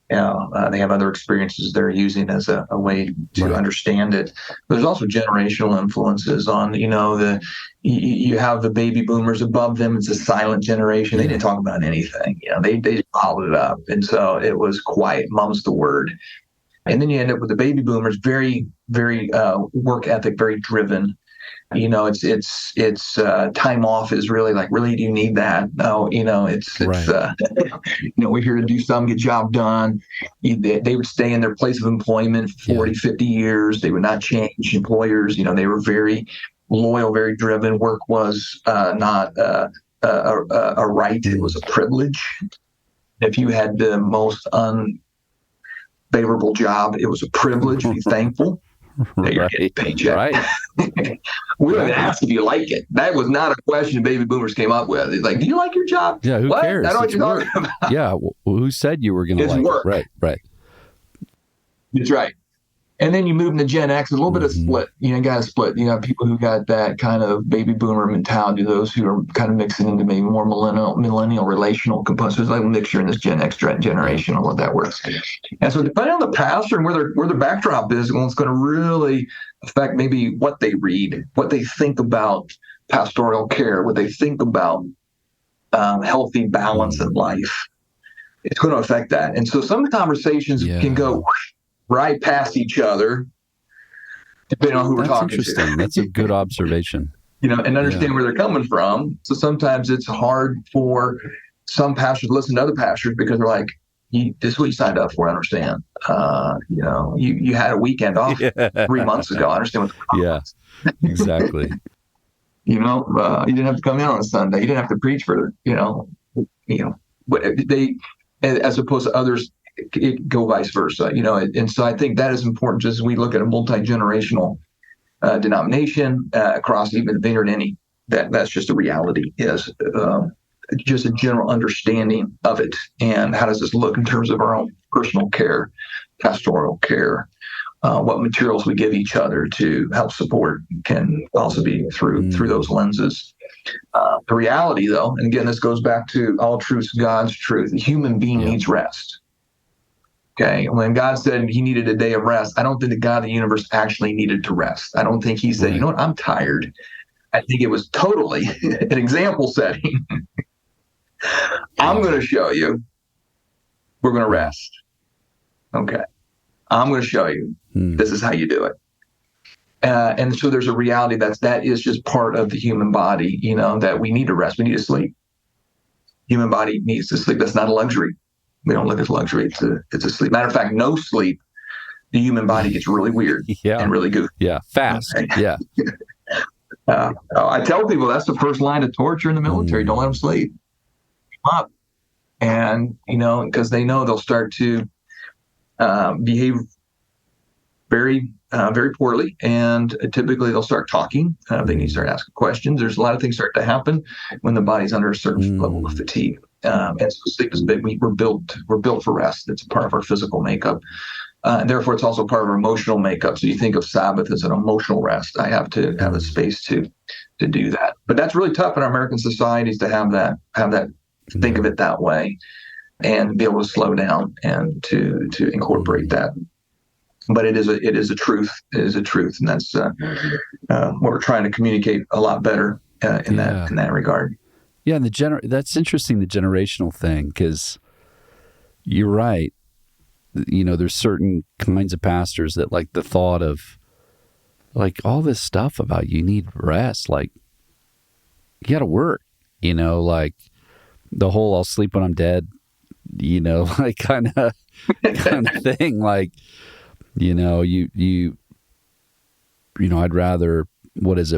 have other experiences they're using as a way to understand it. There's also generational influences on, you have the baby boomers above them. It's a silent generation. They didn't talk about anything. They just followed it up. And so it was quiet. Mom's the word. And then you end up with the baby boomers, very, very work ethic, very driven. It's time off is really like, really, do you need that? No, we're here to do something, get job done. They would stay in their place of employment for 40, 50 years. They would not change employers. They were very loyal, very driven. Work was not a right. It was a privilege. If you had the most unfavorable job, it was a privilege. Be thankful. You're getting a paycheck. Right. We don't even ask if you like it. That was not a question baby boomers came up with. It's like, do you like your job? Yeah, who cares? I know what you're talking about. Yeah, who said you were going to like work. it? Right. That's right. And then you move into Gen X, a little bit of split. You got a split. You have people who got that kind of baby boomer mentality, those who are kind of mixing into maybe more millennial relational components. There's like a mixture in this Gen X generation on what that works. And so depending on the pastor and where the backdrop is, it's going to really affect maybe what they read, what they think about pastoral care, what they think about healthy balance in life. It's going to affect that. And so some conversations can go right past each other, depending on who we're talking to. That's a good observation. And understand where they're coming from. So sometimes it's hard for some pastors to listen to other pastors because they're like, this is what you signed up for, I understand. You had a weekend off 3 months ago. I understand what's going on. Yeah, exactly. You didn't have to come in on a Sunday. You didn't have to preach for, but they, as opposed to others, it go vice versa, and so I think that is important just as we look at a multi-generational denomination across even the vineyard, that's just a reality, is just a general understanding of it. And how does this look in terms of our own personal care, pastoral care, what materials we give each other to help support can also be through those lenses. The reality, though, and again, this goes back to all truths, God's truth, the human being needs rest. Okay, when God said he needed a day of rest, I don't think the God of the universe actually needed to rest. I don't think he said, you know what, I'm tired. I think it was totally an example setting. I'm going to show you. We're going to rest. Okay. I'm going to show you. This is how you do it. And so there's a reality that is just part of the human body, that we need to rest. We need to sleep. Human body needs to sleep. That's not a luxury. We don't look at luxury. It's a sleep. Matter of fact, no sleep, the human body gets really weird and really goofy. Yeah, fast. Okay. Yeah. I tell people that's the first line of torture in the military. Don't let them sleep. Come up. And, because they know they'll start to behave very very poorly, and typically they'll start talking. They need to start asking questions. There's a lot of things start to happen when the body's under a certain level of fatigue. And so sleep is big. We're built for rest. It's a part of our physical makeup. And therefore, it's also part of our emotional makeup. So you think of Sabbath as an emotional rest. I have to have a space to do that. But that's really tough in our American societies to have that, think of it that way, and be able to slow down and to incorporate that. But it is a truth. It is a truth, and that's what we're trying to communicate a lot better in that regard. Yeah, and that's interesting, the generational thing, because you're right. There's certain kinds of pastors that like the thought of like all this stuff about you need rest, like you got to work, like the whole I'll sleep when I'm dead, like kind of thing. Like, I'd rather,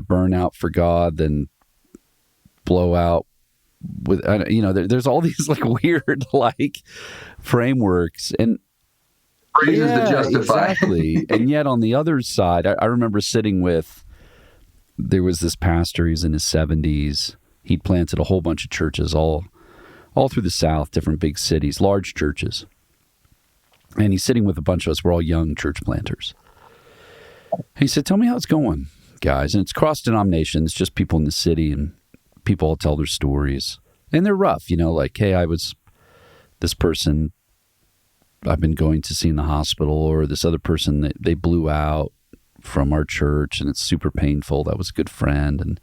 burn out for God than blow out with, there's all these like weird like frameworks and phrases to justify. Exactly. And yet on the other side, I remember sitting with, there was this pastor, he's in his 70s. He'd planted a whole bunch of churches all through the South, different big cities, large churches. And he's sitting with a bunch of us. We're all young church planters. And he said, tell me how it's going, guys. And it's cross denominations, just people in the city, and people all tell their stories. And they're rough, like, hey, I was this person I've been going to see in the hospital, or this other person that they blew out from our church and it's super painful. That was a good friend.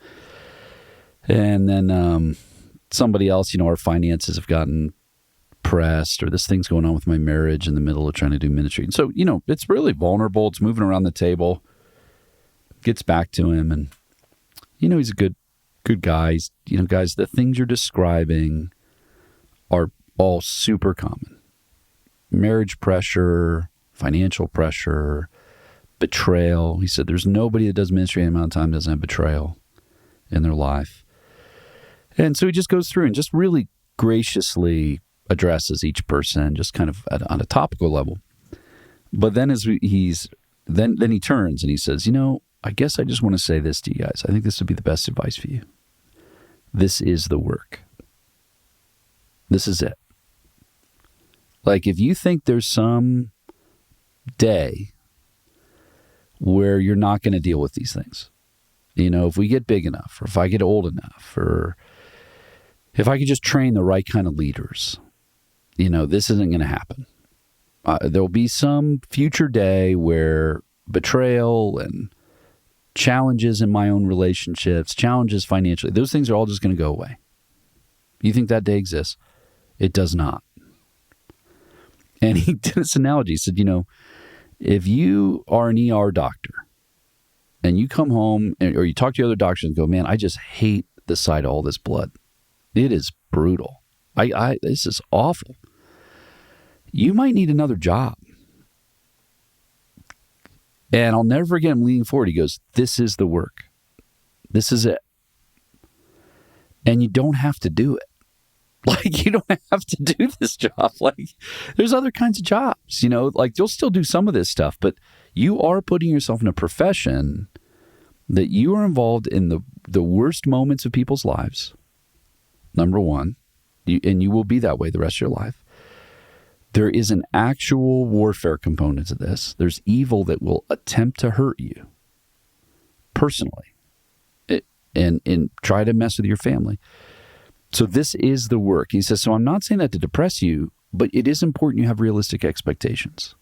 And then somebody else, our finances have gotten pressed, or this thing's going on with my marriage in the middle of trying to do ministry. And so, it's really vulnerable. It's moving around the table, gets back to him. And, he's a good guy. He's, guys, the things you're describing are all super common. Marriage pressure, financial pressure, betrayal. He said there's nobody that does ministry any amount of time doesn't have betrayal in their life. And so he just goes through and just really graciously addresses each person, just kind of on a topical level. But then then he turns and he says, I guess I just want to say this to you guys. I think this would be the best advice for you. This is the work. This is it. Like, if you think there's some day where you're not going to deal with these things, if we get big enough, or if I get old enough, or if I could just train the right kind of leaders, this isn't going to happen. There'll be some future day where betrayal and challenges in my own relationships, challenges financially, those things are all just going to go away. You think that day exists? It does not. And he did this analogy. He said, if you are an ER doctor and you come home or you talk to your other doctors and go, man, I just hate the sight of all this blood. It is brutal. This is awful. You might need another job. And I'll never forget him leaning forward. He goes, this is the work. This is it. And you don't have to do it. Like, you don't have to do this job. Like, there's other kinds of jobs, like you'll still do some of this stuff, but you are putting yourself in a profession that you are involved in the worst moments of people's lives. Number one, and you will be that way the rest of your life. There is an actual warfare component to this. There's evil that will attempt to hurt you personally and try to mess with your family. So this is the work. He says, so I'm not saying that to depress you, but it is important you have realistic expectations.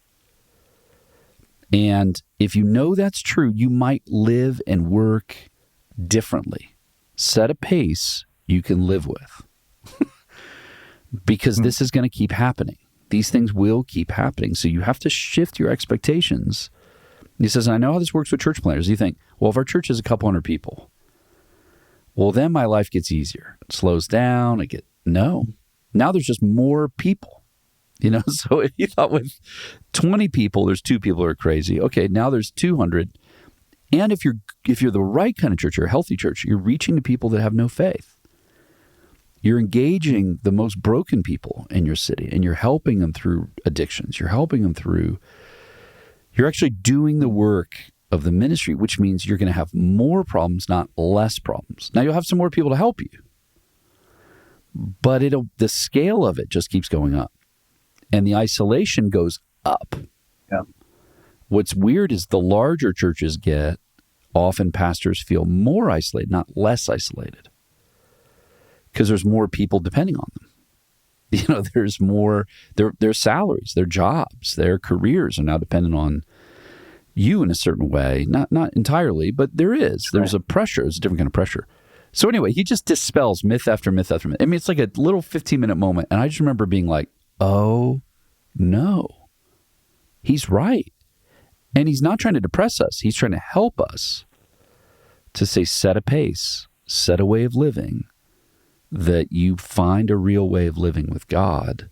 And if you know that's true, you might live and work differently. Set a pace you can live with. Because this is going to keep happening. These things will keep happening. So you have to shift your expectations. He says, I know how this works with church planners. You think, well, if our church is a couple hundred people, well, then my life gets easier. It slows down. No. Now there's just more people. So if you thought with 20 people, there's 2 people who are crazy. Okay, now there's 200. And if you're the right kind of church, you're a healthy church, you're reaching the people that have no faith. You're engaging the most broken people in your city, and you're helping them through addictions. You're helping them through, You're actually doing the work of the ministry, which means you're going to have more problems, not less problems. Now, you'll have some more people to help you, but the scale of it just keeps going up, and the isolation goes up. Yeah. What's weird is the larger churches get, often pastors feel more isolated, not less isolated, because there's more people depending on them. There's more, their salaries, their jobs, their careers are now dependent on you in a certain way. Not entirely, but there's a pressure. It's a different kind of pressure. So anyway, he just dispels myth after myth after myth. I mean, it's like a little 15-minute moment. And I just remember being like, oh, no, he's right. And he's not trying to depress us. He's trying to help us to say, set a pace, set a way of living, that you find a real way of living with God.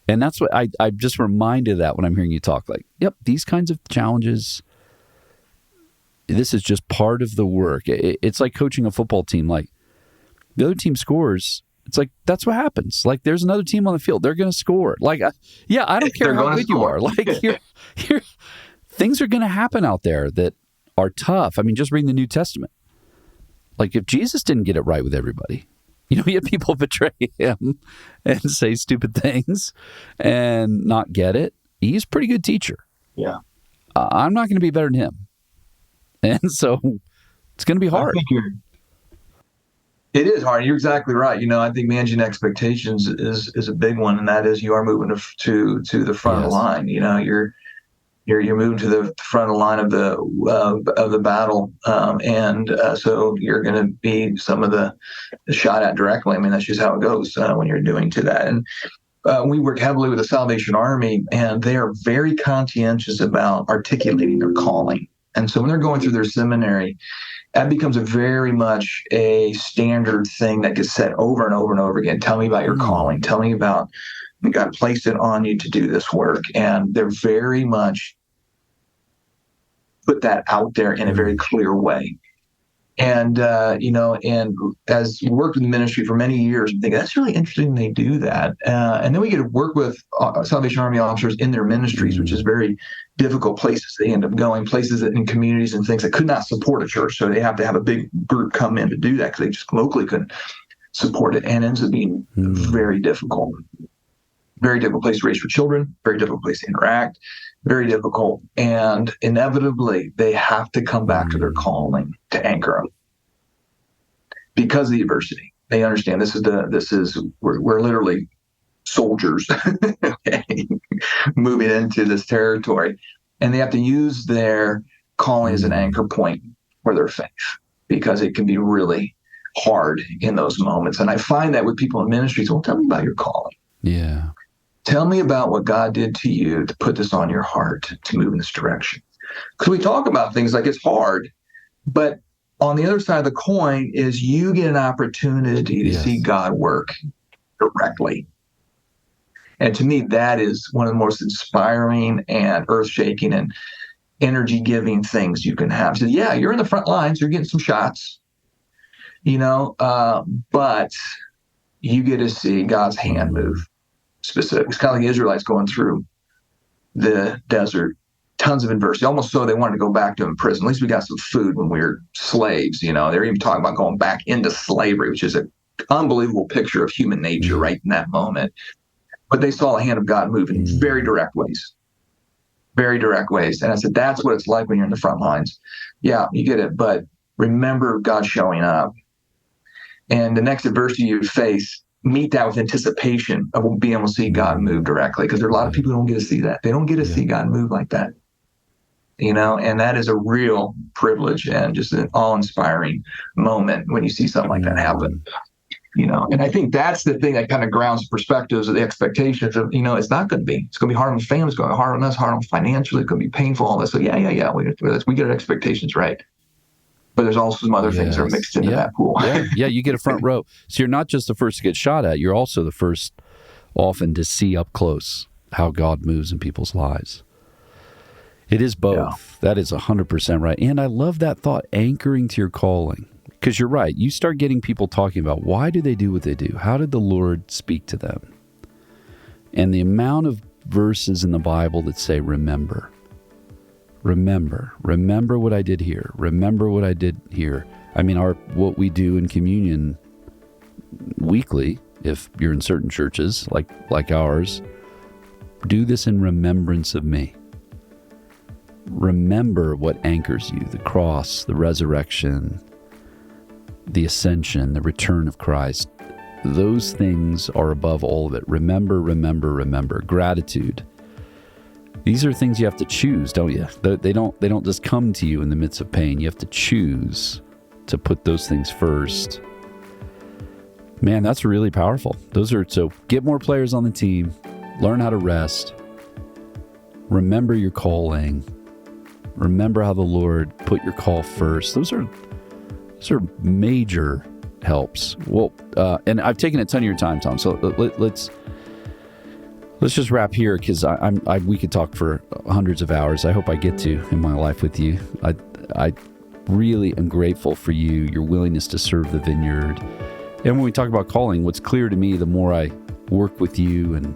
And that's what I'm just reminded of that when I'm hearing you talk, like, yep, these kinds of challenges, this is just part of the work. It's like coaching a football team. Like, the other team scores, it's like, that's what happens. Like, there's another team on the field. They're going to score. Like, I don't care how good you are. Like, you're things are going to happen out there that are tough. I mean, just reading the New Testament. Like, if Jesus didn't get it right with everybody, he had people betray him and say stupid things and not get it. He's a pretty good teacher. Yeah. I'm not going to be better than him. And so it's going to be hard. It is hard. You're exactly right. I think managing expectations is a big one, and that is you are moving to the front of the line. You're moving to the front of the line of the battle, and so you're going to be some of the shot at directly. I mean, that's just how it goes when you're doing to that. And we work heavily with the Salvation Army, and they are very conscientious about articulating their calling. And so when they're going through their seminary, that becomes very much a standard thing that gets said over and over and over again. Tell me about your calling. Tell me about God placed it on you to do this work. And they're very much put that out there in a very clear way. And, and as we worked in the ministry for many years, I think that's really interesting they do that. And then we get to work with Salvation Army officers in their ministries, which is very difficult places. They end up going places in communities and things that could not support a church. So they have to have a big group come in to do that because they just locally couldn't support it. And it ends up being very difficult. Very difficult place to raise your children, very difficult place to interact, very difficult. And inevitably, they have to come back to their calling to anchor them because of the adversity. They understand we're literally soldiers moving into this territory, and they have to use their calling as an anchor point for their faith because it can be really hard in those moments. And I find that with people in ministries, well, tell me about your calling. Yeah. Tell me about what God did to you to put this on your heart to move in this direction. Because we talk about things like it's hard, but on the other side of the coin is you get an opportunity to see God work directly. And to me, that is one of the most inspiring and earth-shaking and energy-giving things you can have. So yeah, you're in the front lines, you're getting some shots, but you get to see God's hand move. Specific. It's kind of like the Israelites going through the desert, tons of adversity, almost so they wanted to go back to in prison. At least we got some food when we were slaves. They're even talking about going back into slavery, which is an unbelievable picture of human nature right in that moment. But they saw the hand of God move in very direct ways. Very direct ways. And I said, that's what it's like when you're in the front lines. Yeah, you get it. But remember God showing up. And the next adversity you face, meet that with anticipation of being able to see God move directly, because there are a lot of people who don't get to see that. They don't get to see God move like that, and that is a real privilege and just an awe-inspiring moment when you see something like that happen, and I think that's the thing that kind of grounds the perspectives of the expectations of, it's not going to be, it's going to be hard on the family, it's going to be hard on us, hard on financially, it's going to be painful, all this. So yeah. We get our expectations right. But there's also some other things that are mixed into that pool. Yeah, you get a front row. So you're not just the first to get shot at, you're also the first often to see up close how God moves in people's lives. It is both. Yeah. That is 100% right. And I love that thought, anchoring to your calling. Because you're right. You start getting people talking about why do they do what they do? How did the Lord speak to them? And the amount of verses in the Bible that say, remember. remember what I did here. Remember what I did here. I mean, what we do in communion weekly, if you're in certain churches like ours, do this in remembrance of me. Remember what anchors you, the cross, the resurrection, the ascension, the return of Christ. Those things are above all of it. Remember. Gratitude. These are things you have to choose, don't you? They don't just come to you in the midst of pain. You have to choose to put those things first. Man, that's really powerful. So get more players on the team, learn how to rest, remember your calling, remember how the Lord put your call first. Those are major helps. Well, and I've taken a ton of your time, Tom. So let's just wrap here, because we could talk for hundreds of hours. I hope I get to in my life with you. I really am grateful for you, your willingness to serve the vineyard. And when we talk about calling, what's clear to me, the more I work with you and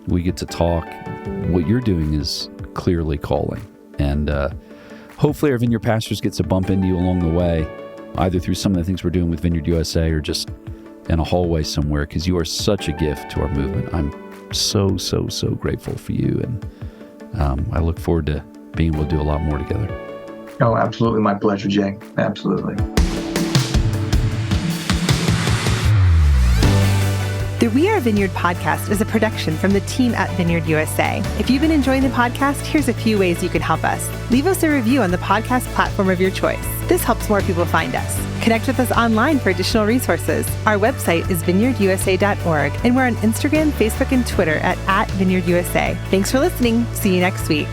we get to talk, what you're doing is clearly calling. And hopefully our vineyard pastors gets to bump into you along the way, either through some of the things we're doing with Vineyard USA or just in a hallway somewhere, because you are such a gift to our movement. I'm so grateful for you. And I look forward to being able to do a lot more together. Oh, absolutely. My pleasure, Jay. Absolutely. The We Are Vineyard podcast is a production from the team at Vineyard USA. If you've been enjoying the podcast, here's a few ways you can help us. Leave us a review on the podcast platform of your choice. This helps more people find us. Connect with us online for additional resources. Our website is vineyardusa.org, and we're on Instagram, Facebook, and Twitter at VineyardUSA. Thanks for listening. See you next week.